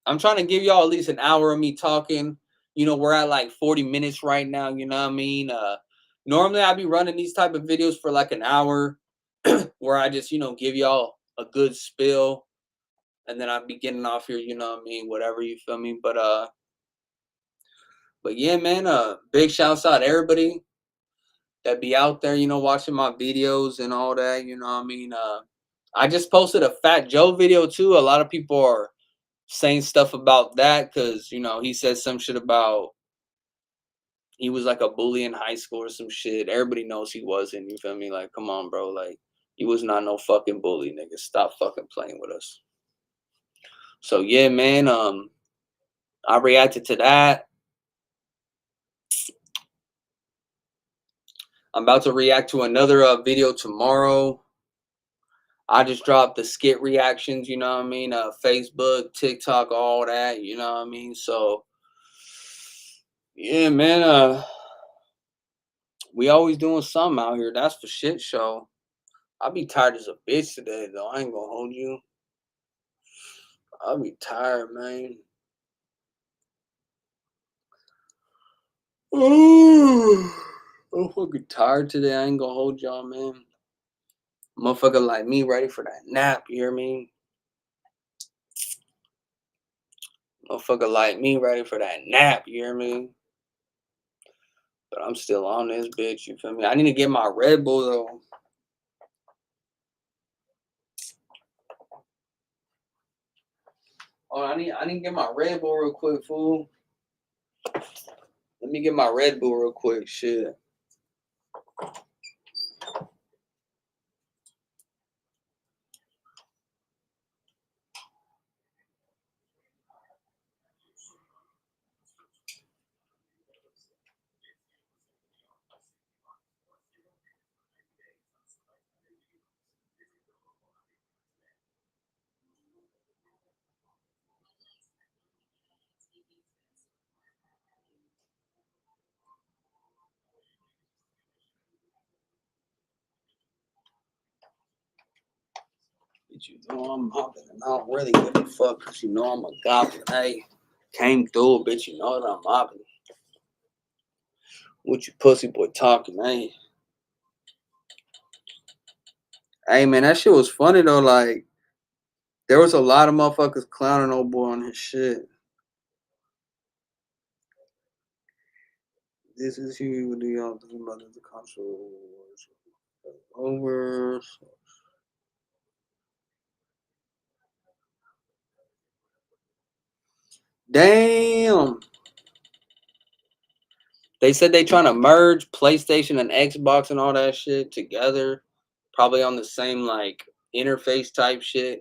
I'm trying to give y'all at least an hour of me talking. We're at like 40 minutes right now. You know what I mean? Normally I'd be running these type of videos for like an hour, where I just give y'all a good spill, and then I'd be getting off here. You know what I mean? Whatever, you feel me? But yeah, man. Big shouts out to everybody that be out there, watching my videos and all that. You know what I mean? I just posted a Fat Joe video too. A lot of people are saying stuff about that because he said some shit about he was like a bully in high school or some shit. Everybody knows he wasn't. You feel me? Like, come on, bro. Like, He was not no fucking bully, nigga. Stop fucking playing with us. So yeah, man. I reacted to that. I'm about to react to another video tomorrow. I just dropped the skit reactions, you know what I mean? Facebook, TikTok, all that, you know what I mean? So yeah, man, we always doing something out here. That's for shit show. I'll be tired as a bitch today though. I ain't gonna hold you. I'll be tired, man. Ooh, I'm fucking tired today. I ain't gonna hold y'all, man. Motherfucker like me ready for that nap, you hear me? Motherfucker like me ready for that nap, you hear me? But I'm still on this bitch, you feel me? I need to get my Red Bull though. Oh, I need to get my Red Bull real quick, fool. Let me get my Red Bull real quick, shit. Bitch, you know I'm mopping and I don't really give a fuck because you know I'm a goblin. Hey, came through, bitch, you know that I'm mopping. What you pussy boy talking, hey? Hey, man, that shit was funny though. Like, there was a lot of motherfuckers clowning old boy on his shit. This is who would do y'all think about the console over. Damn. They said they trying to merge PlayStation and Xbox and all that shit together, probably on the same like interface type shit.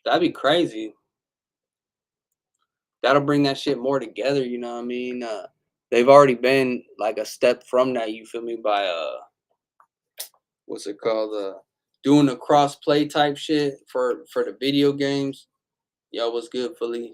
That'd be crazy. That'll bring that shit more together, you know what I mean? They've already been like a step from that, you feel me, by what's it called? Doing the cross play type shit for the video games. Yo, what's good, Philly?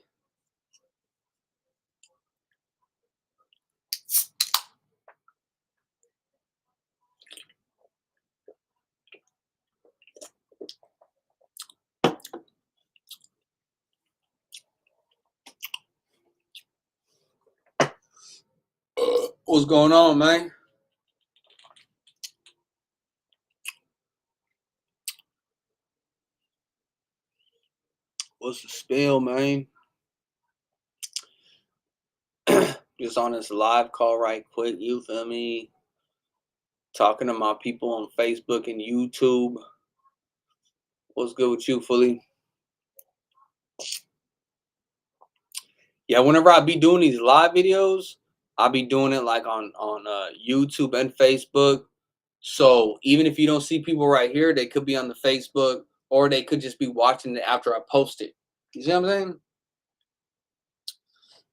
What's going on, man? What's the spill, man? Just on this live call right quick, you feel me? Talking to my people on Facebook and YouTube. What's good with you, Fully? Yeah, whenever I be doing these live videos, I be doing it like on YouTube and Facebook. So even if you don't see people right here, they could be on the Facebook or they could just be watching it after I post it. You see what I'm saying?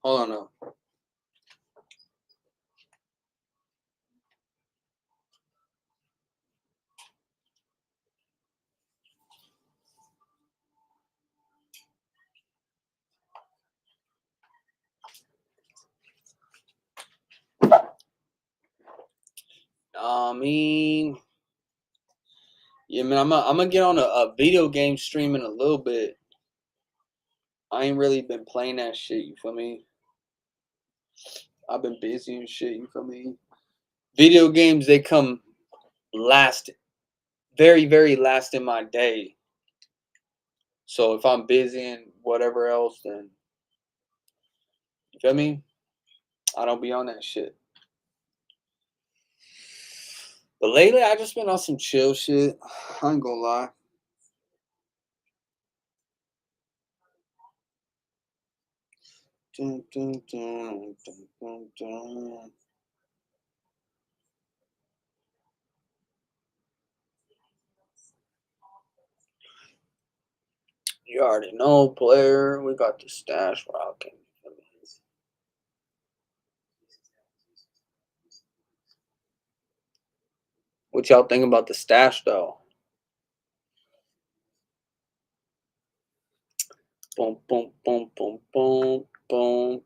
Hold on now. I mean, yeah, man, I'm gonna get on a video game stream in a little bit. I ain't really been playing that shit, you feel me? I've been busy and shit, you feel me? Video games, they come last, very, very last in my day. So if I'm busy and whatever else, then you feel me? I don't be on that shit. But lately, I just been on some chill shit. I ain't gonna lie. Dun, dun, dun, dun, dun, dun. You already know, player. We got the stash rocking. What y'all think about the stash though? Boom, boom, boom, boom, boom, boom.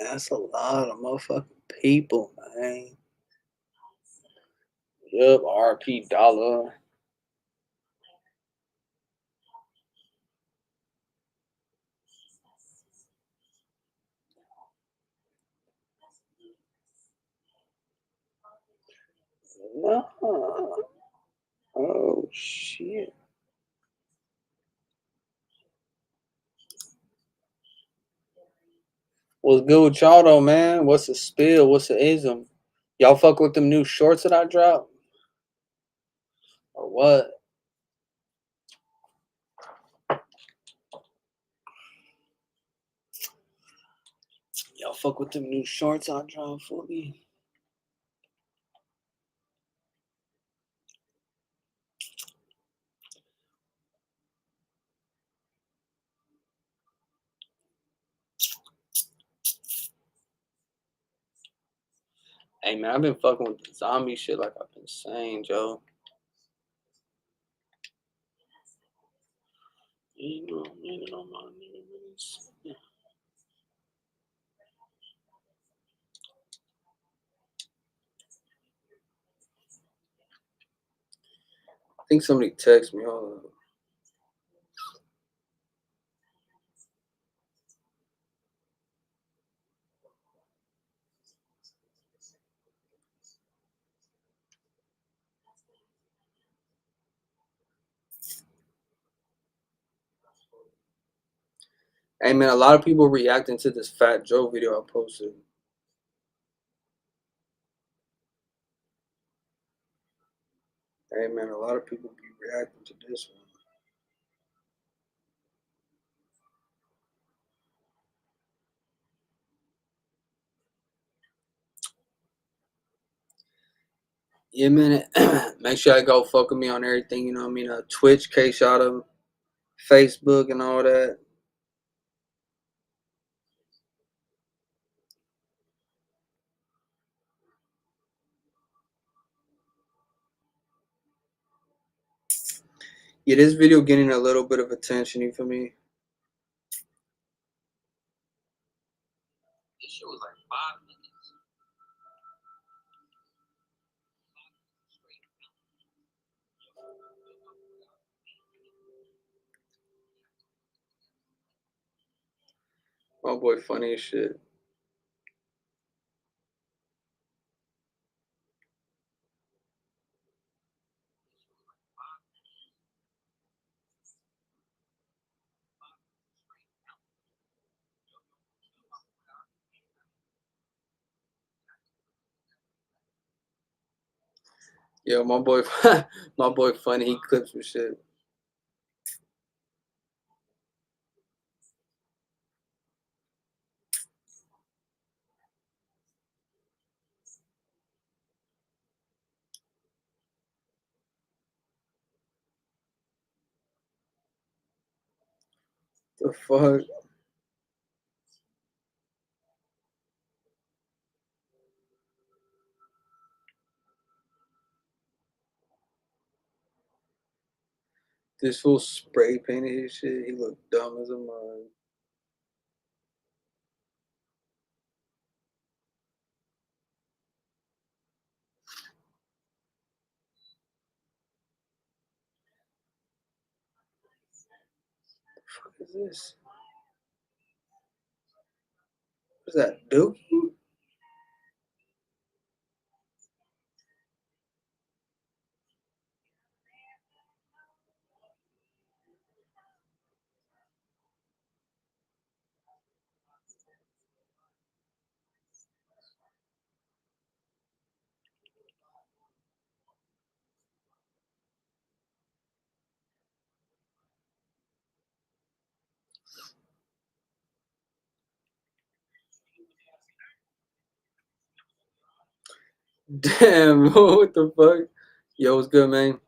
That's a lot of motherfucking people, man. Yup, RP Dollar. No. Oh shit. What's good with y'all though, man? What's the spill? What's the ism? Y'all fuck with them new shorts that I dropped? Or what? Y'all fuck with them new shorts I dropped for me? Hey man, I've been fucking with the zombie shit like I've been saying, Joe. You know, man, on my knees. I think somebody texted me. Hold on. Hey man, a lot of people reacting to this Fat Joe video I posted. Hey man, a lot of people be reacting to this one. Yeah, man. Make sure I go fuck with me on everything. You know what I mean? Twitch, Kshotem, Facebook, and all that. Yeah, this video getting a little bit of attention. You feel me? This shit was like 5 minutes. My boy, funny as shit. Yo, my boy, my boy, funny. He clips with shit. The fuck? This fool spray painted his shit. He looked dumb as a mug. What is this? What's that? Dookie? Damn, what the fuck? Yo, what's good, man?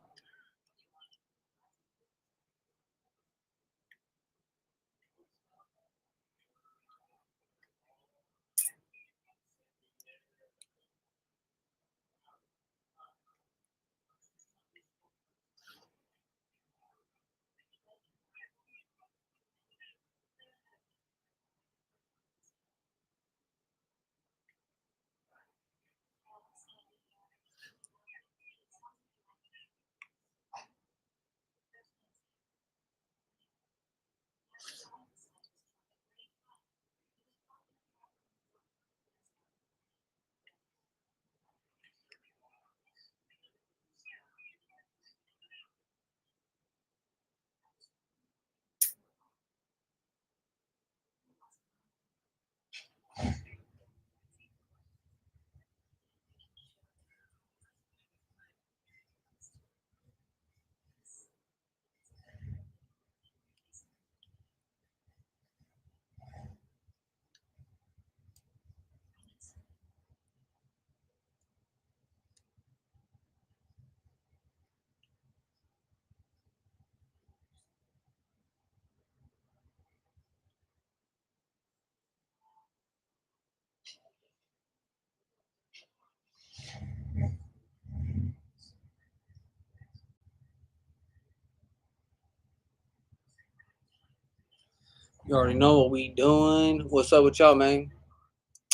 You already know what we doing. What's up with y'all, man?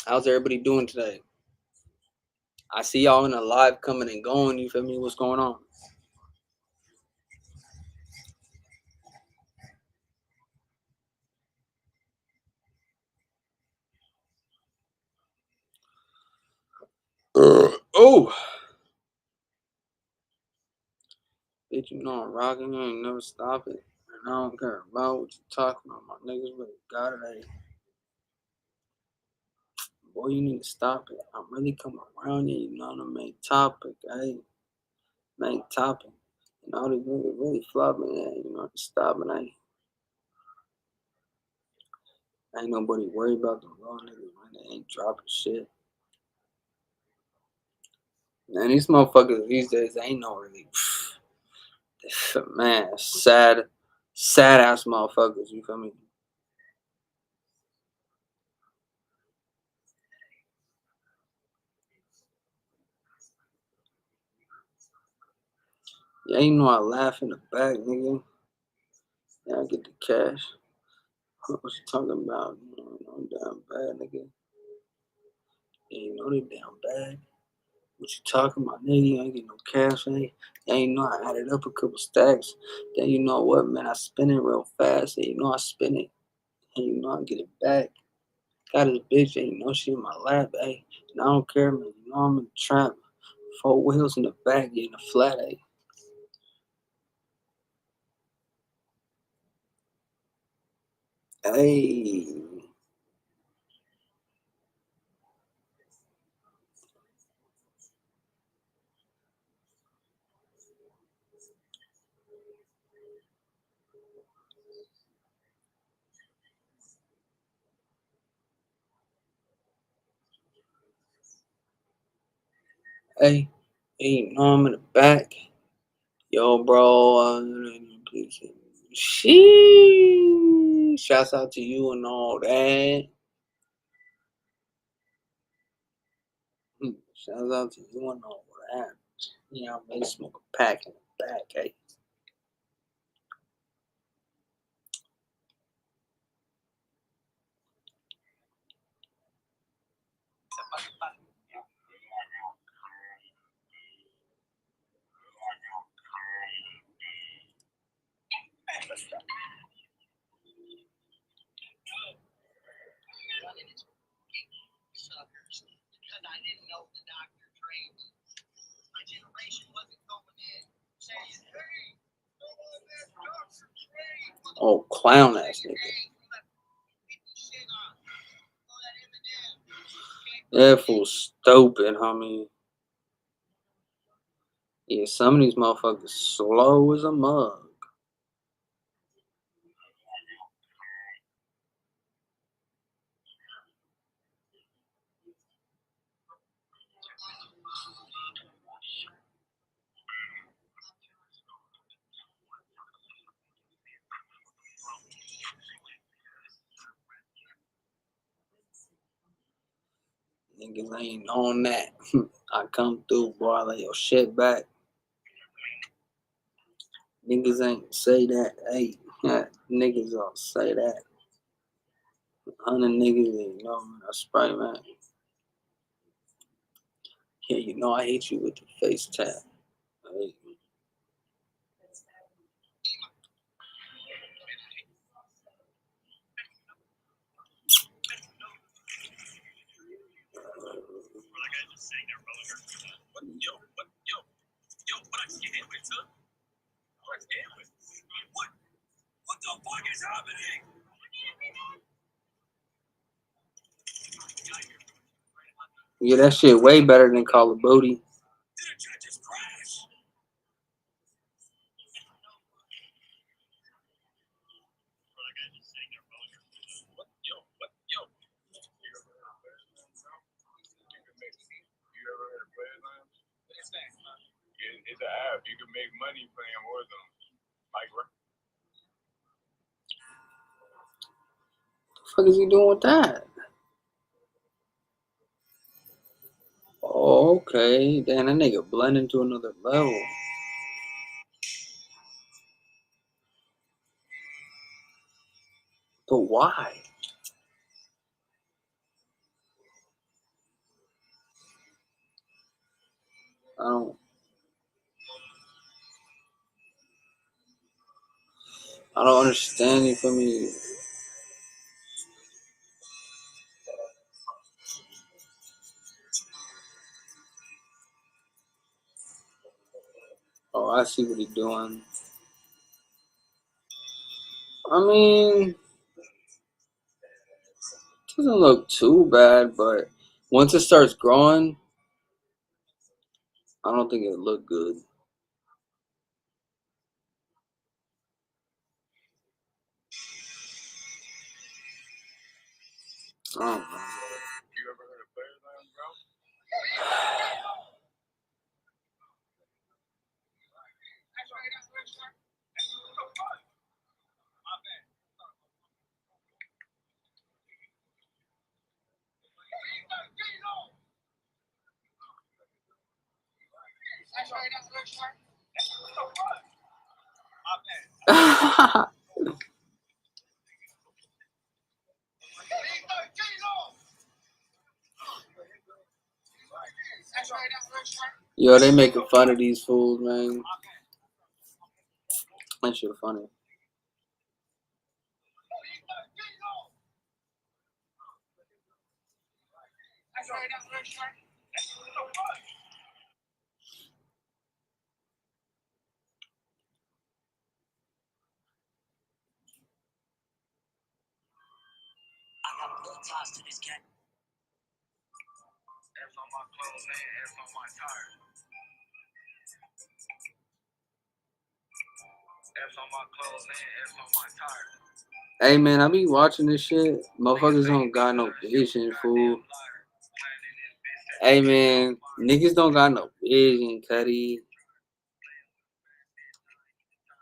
How's everybody doing today? I see y'all in a live coming and going. You feel me? What's going on? Oh, bitch, you know I'm rocking. You ain't never stop it. And I don't care about what you talking about. My niggas really got it. Hey, boy, you need to stop it. I'm really coming around you. You know the main topic. Hey, main topic. You know they really flopping. Hey, you know stopping. Hey, ain't nobody worried about the raw niggas when they ain't dropping shit. Man, these motherfuckers these days ain't no really. Man, sad ass motherfuckers. You feel me? Yeah, you know I laugh in the back, nigga. Yeah, I get the cash. What you talking about? You know, damn bad, nigga. Yeah, you know they damn bad. What you talking about, nigga? You ain't get no cash, ain't. Yeah, you know I added up a couple stacks. Then you know what, man? I spin it real fast. And you know I spin it. And you know I get it back. Got his bitch, and you know she in my lap, hey. And I don't care, man. You know I'm in the trap. 4 wheels in the back, getting a flat, hey. Hey, hey, hey, you know I'm in the back. Yo, bro, please. Sheesh. Shouts out to you and all that. Shouts out to you and all that. You know, they smoke a pack in the back, hey. Oh, clown ass nigga. That fool stupid, homie. Yeah, some of these motherfuckers slow as a mug. Niggas ain't on that. I come through, boy. I lay your shit back. Niggas ain't say that. Hey, niggas don't say that. 100 niggas ain't know, man. That's right, man. Yeah, you know I hate you with the face tap. Hey. Yeah, that shit way better than Call of Duty. What the fuck is he doing with that? Oh, okay. Damn, that nigga blend into another level. But why? I don't. I don't understand you for me. Oh, I see what he's doing. I mean, doesn't look too bad, but once it starts growing, I don't think it look good. I don't know. Yo, they making fun of these fools, man. That shit funny. Hey man, I be watching this shit. Motherfuckers don't got no vision, fool. Hey man, niggas don't got no vision, cutty.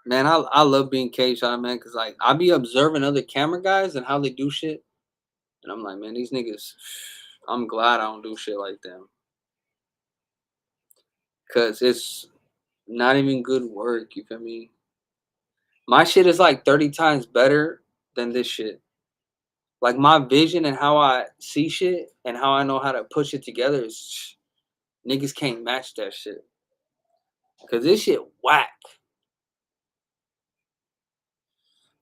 Man, I love being Kshotem, man, cause like I be observing other camera guys and how they do shit, and I'm like, man, these niggas. I'm glad I don't do shit like them, cause it's not even good work. You feel me? My shit is like 30 times better than this shit. Like my vision and how I see shit and how I know how to push it together is niggas can't match that shit. Cause this shit whack.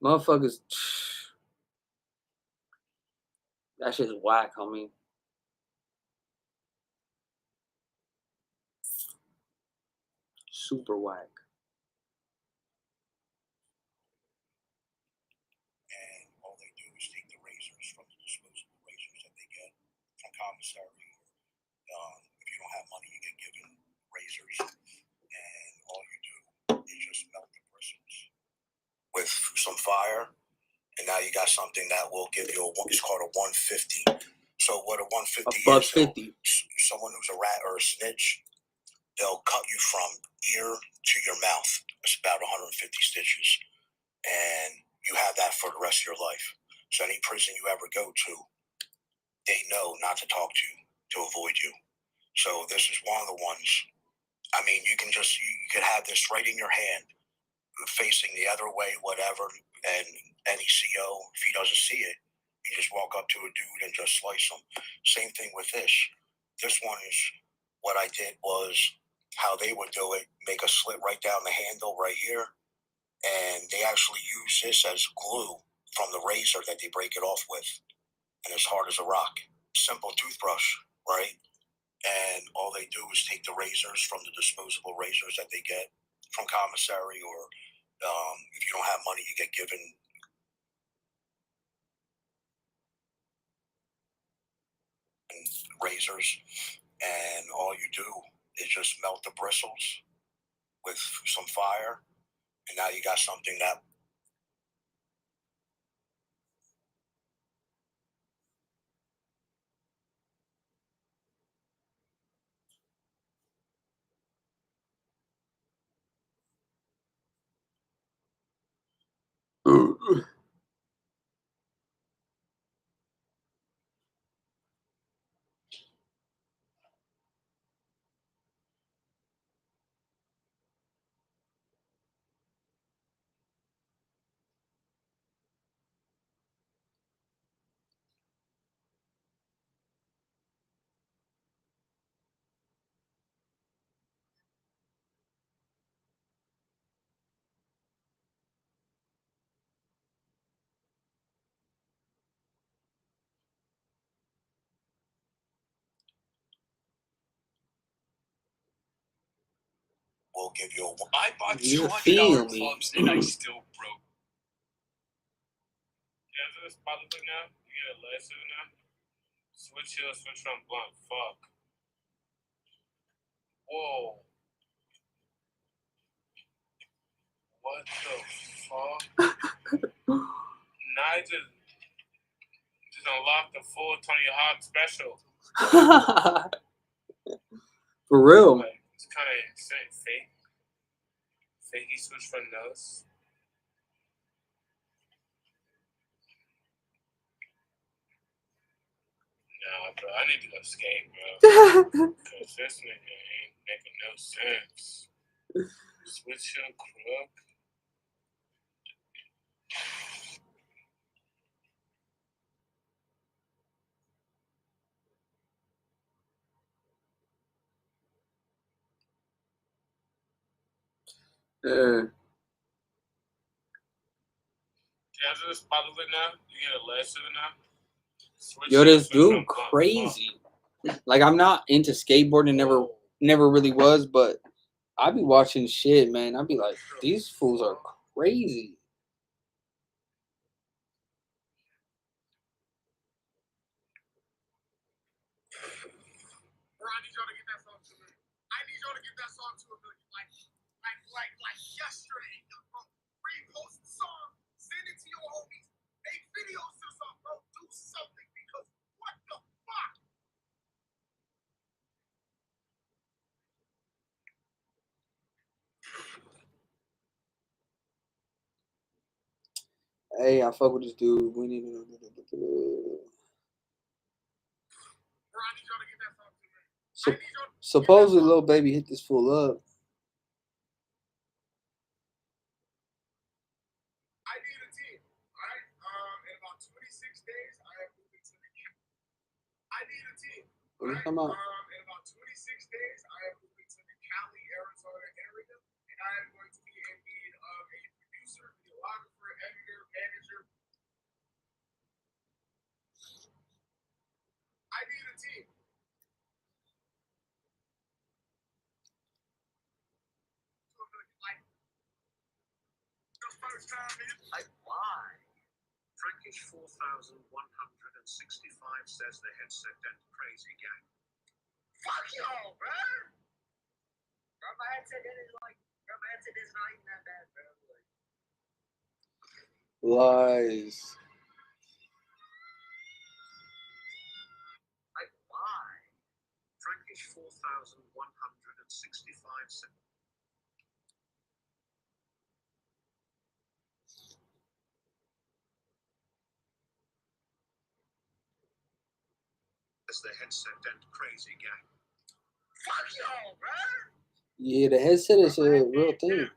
Motherfuckers, that shit's whack, homie. Super whack. With some fire, and now you got something that will give you it's called a 150. So what a 150 A is, $1.50. someone who's a rat or a snitch, they'll cut you from ear to your mouth. It's about 150 stitches, and you have that for the rest of your life. So any prison you ever go to, they know not to talk to you. to avoid you. So this is one of the ones. I mean, you could have this right in your hand, facing the other way, whatever, and any CO, if he doesn't see it, you just walk up to a dude and just slice him. Same thing with this. This one is what I did was how they would do it, make a slit right down the handle right here, and they actually use this as glue from the razor that they break it off with, and as hard as a rock. Simple toothbrush, right? And all they do is take the razors from the disposable razors that they get from commissary, or if you don't have money, you get given razors, and all you do is just melt the bristles with some fire, and now you got something that will give you a. I bought $200 clubs and I still broke. Yeah, this probably now. You get a lesson now. Switch here, switch from blunt. Fuck. Whoa. What the fuck? Now I just unlocked the full Tony Hawk special. For real. Like, it's kind of insane. Fake. Fakey switch from those. Nah, bro, I need to go skate, bro. Because this nigga ain't making no sense. Switch your crook. Yeah. Yeah, this probably now. You get a lesson now. Switch Yo, here, this switch dude from blunt. crazy. Like, I'm not into skateboarding, never really was, but I be watching shit, man. I be like, these fools are crazy. Bro, I need y'all to get that song to me. I need y'all to get that song to a million. Like yesterday. Bro, repost the song. Send it to your homies. Make videos to the song, bro. Do something because what the fuck? Hey, I fuck with this dude. We need to. Bro, I need y'all to get that song to me. So, supposedly, Lil Baby hit this fool up. I need a team. Alright? In about 26 days, I am moving to the camp. I need a team. What are you talking about? In about 26 days, I am moving to the Cali, Arizona area, and I am going to be in need of a producer, videographer, editor, manager. I need a team. Like, why? Frankish 4165 says the headset and crazy gang. Fuck y'all, bro. Bro, my headset is not even that bad, bro. Lies. Like, why? Frankish 4165 says. as the headset and crazy gang. Fuck y'all, bruh. Yeah, the headset is a real thing.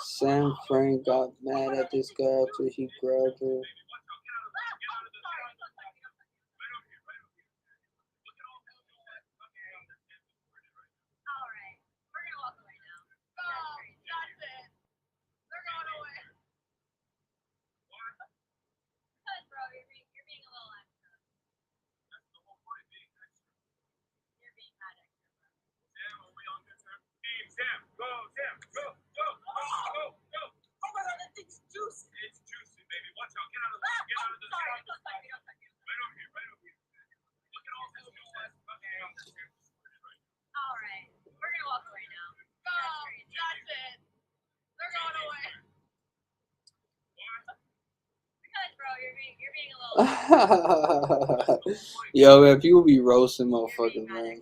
Sam Frank got mad at this guy after he grabbed her. Alright, we're gonna walk away now. Oh, that's it. They're going away. Because, bro, you're being a little extra. You're being mad extra, bro. Sam, are we on good terms? Team Sam, go, Sam, go, go, go, go, go. Oh my god, that thing's juicy. It's juicy, baby. Watch out. Get out of the Sorry, don't touch me. Right over here, right over here. Look at all this juice. Alright, we're gonna walk away now. No, that's it. They're going away. Because, bro, you're being a little extra. Yo, man, people be roasting motherfuckers, man.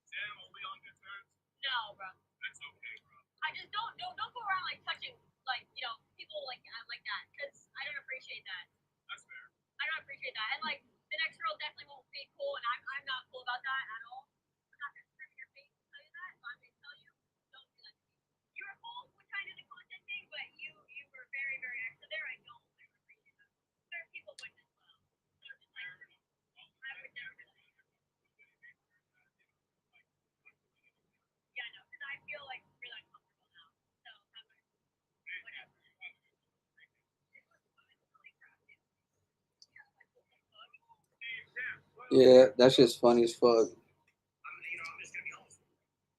Sam, are we on good terms? No, bro. That's okay, bro. I just don't go around like touching like people like that because I don't appreciate that. That's fair. I don't appreciate that, and like the next girl definitely won't be cool, and I'm not cool about that at all. I'm not gonna scream in your face and tell you that, so I'm gonna tell you, don't do that to me. You were cool with kind of the content thing, but you were very very extra there. I don't appreciate that. Certain people wouldn't as well. So just like I would never do that. Yeah, no, because I feel like really uncomfortable now. So I'm like, whatever. Yeah, that's just funny as fuck. I'm just gonna be honest with you.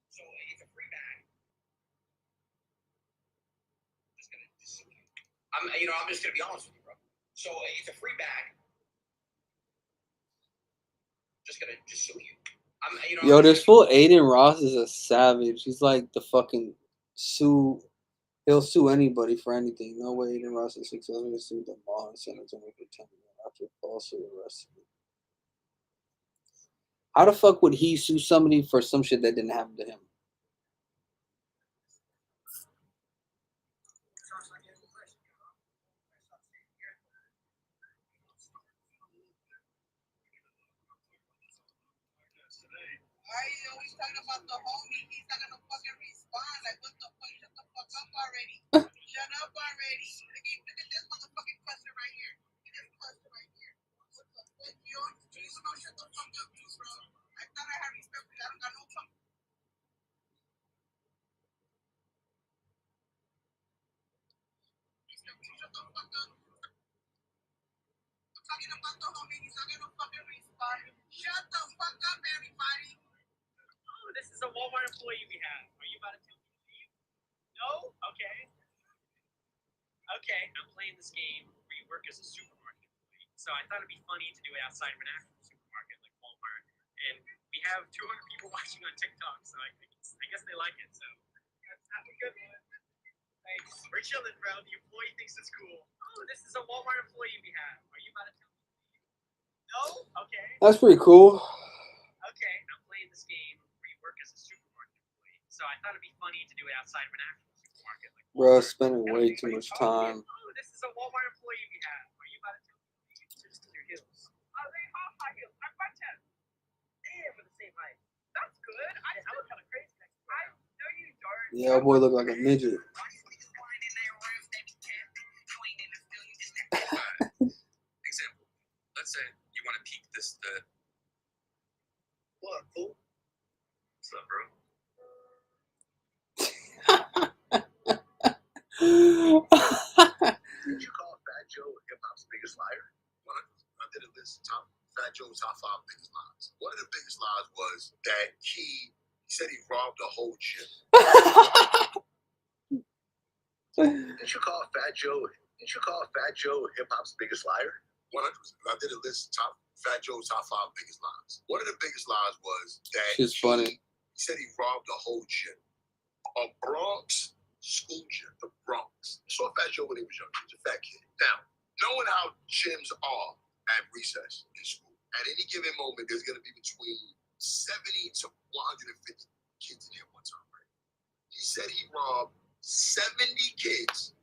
So it's a free bag. I'm just gonna be honest with you, bro. So it's a free bag. Just sue you. Yo, this fool Aiden Ross is a savage. He's like the fucking sue. He'll sue anybody for anything. No way Aiden Ross is successfully sued them all and sentenced him for 10 years after falsely arrested. How the fuck would he sue somebody for some shit that didn't happen to him? Why are you always talking about the homie? He's not gonna fucking respond. Like, what the fuck? Shut the fuck up already. Shut up already. Look at this motherfucking cluster right here. Look at this cluster right here. What the fuck? You don't shut the fuck up, too, bro. I thought I had respect for you. I don't got no fucking. Shut the fuck up. I'm talking about the homie. He's not gonna fucking respond. Shut the fuck up, everybody. Oh, this is a Walmart employee we have. Are you about to tell me to leave? No? Okay. Okay, I'm playing this game where you work as a supermarket employee. So I thought it'd be funny to do it outside of an actual supermarket like Walmart. And we have 200 people watching on TikTok, so I guess they like it. So have a good one. Thanks. We're chilling, bro. The employee thinks it's cool. Oh, this is a Walmart employee we have. Are you about to tell me to leave? No? Okay. That's pretty cool. Okay, I'm playing this game where you work as a supermarket employee. So I thought it'd be funny to do it outside of an actual supermarket like Bro, Walmart. spending way too much time. Oh, this is a Walmart employee we have. Are you about to tell me to leave? Just in your heels. Oh, they are high heels. I'm 5'10". Damn, we're the same height. That's good. I look kind of crazy next to you. I know you don't. Yeah, boy look like a midget. Example. Let's say you want to peek this. What, fool? What's up, bro? Did you call Fat Joe hip hop's biggest liar? Well, I did a list of Fat Joe's top 5 biggest lies. One of the biggest lies was that he said he robbed a whole gym. Did you call Fat Joe hip hop's biggest liar? 100%. I did a list of Fat Joe's top 5 biggest lies. One of the biggest lies was that Shit's funny. He said he robbed a whole gym. A Bronx school gym, the Bronx. I saw Fat Joe when he was young. He was a fat kid. Now, knowing how gyms are at recess in school, at any given moment, there's going to be between 70 to 150 kids in there one time, right? He said he robbed 70 kids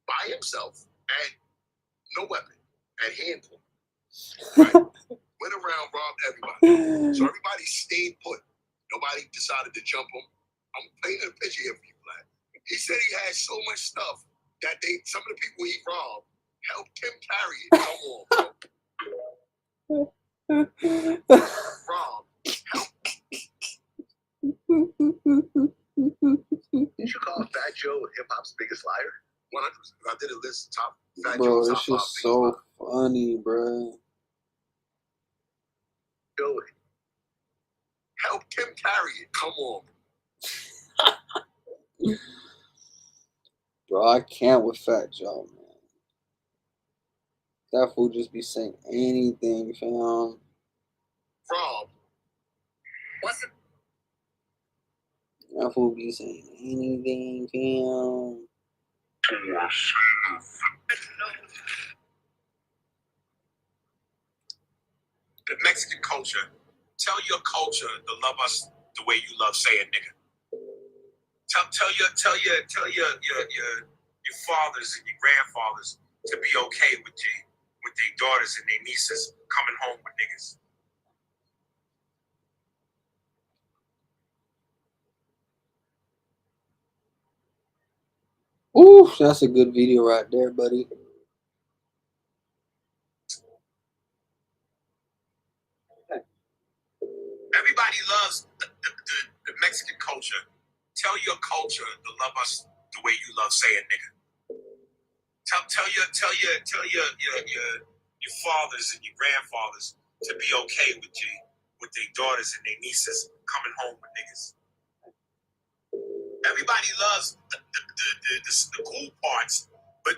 by himself and no weapon, at hand point. Right? went around, robbed everybody. So everybody stayed put. Nobody decided to jump him. I'm painting a picture here for you, Black. He said he had so much stuff that some of the people he robbed helped him carry it. Come on, bro. Rob, help. Did you call Fat Joe hip hop's biggest liar? 100%. I did a list of top Fat Bro, Joe's it's top just 5 so biggest funny, bro. Joe helped him carry it. Come on. Bro, I can't with Fat Joe, man. That fool just be saying anything, fam. Rob. What's it? That fool be saying anything, fam. The Mexican culture. Tell your culture to love us the way you love saying nigga. Tell your fathers and your grandfathers to be okay with their daughters and their nieces coming home with niggas. Ooh, that's a good video right there, buddy. Everybody loves the Mexican culture. Tell your culture to love us the way you love saying nigga. Tell your fathers and your grandfathers to be okay with their daughters and their nieces coming home with niggas. Everybody loves the cool parts, but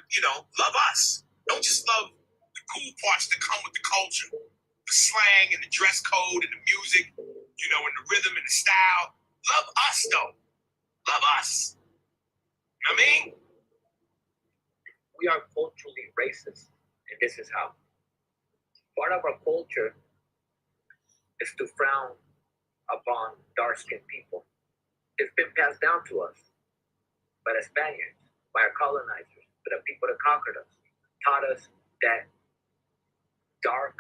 love us. Don't just love the cool parts that come with the culture, the slang and the dress code and the music, and the rhythm and the style. Love us though. Love us. You know what I mean? We are culturally racist, and this is how. Part of our culture is to frown upon dark-skinned people. It's been passed down to us by the Spaniards, by our colonizers, by the people that conquered us, taught us that dark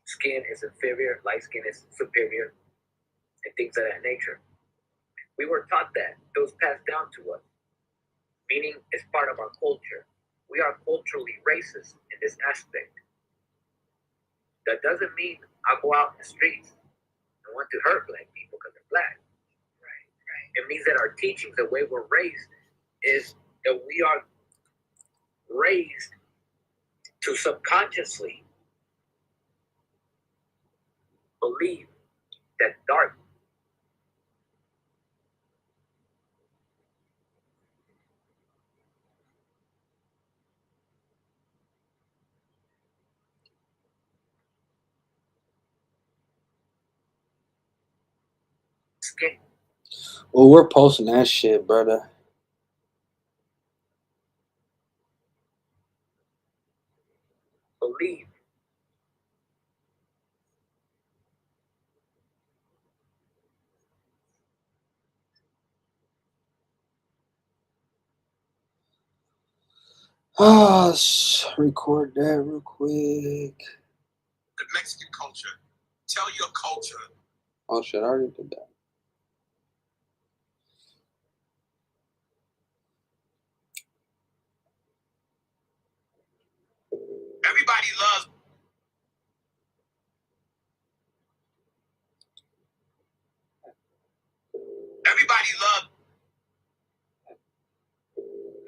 skin is inferior, light skin is superior, and things of that nature. We were taught that. It was passed down to us, meaning it's part of our culture. We are culturally racist in this aspect. That doesn't mean I go out in the streets and want to hurt black people because they're black. Right. It means that our teachings, the way we're raised, is that we are raised to subconsciously believe that dark skin. Well, we're posting that shit, brother. Believe Record that real quick. The Mexican culture. Tell your culture. Oh shit, I already did that. Everybody loves. Everybody loves.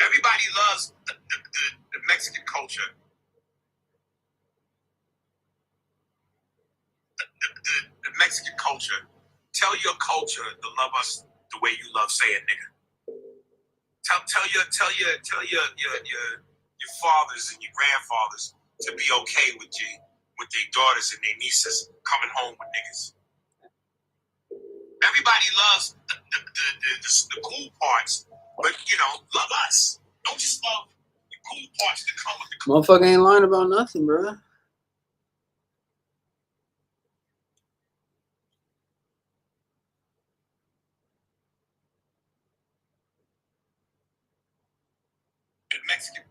Everybody loves the Mexican culture. The Mexican culture. Tell your culture to love us the way you love saying nigga. Tell your fathers and your grandfathers to be okay with their daughters and their nieces coming home with niggas. Everybody loves the cool parts, but love us. Don't just love the cool parts that come with the Motherfucker ain't lying about nothing, bro. Mexican.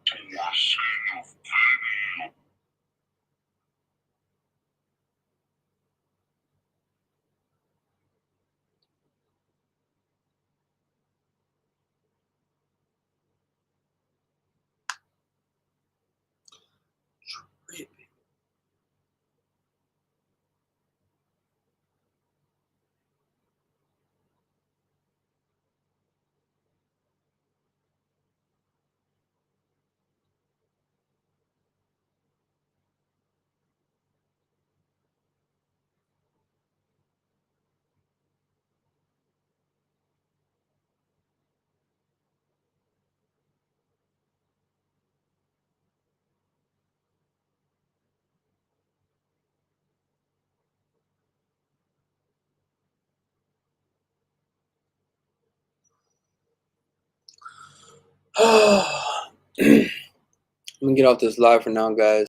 I'm gonna get off this live for now, guys.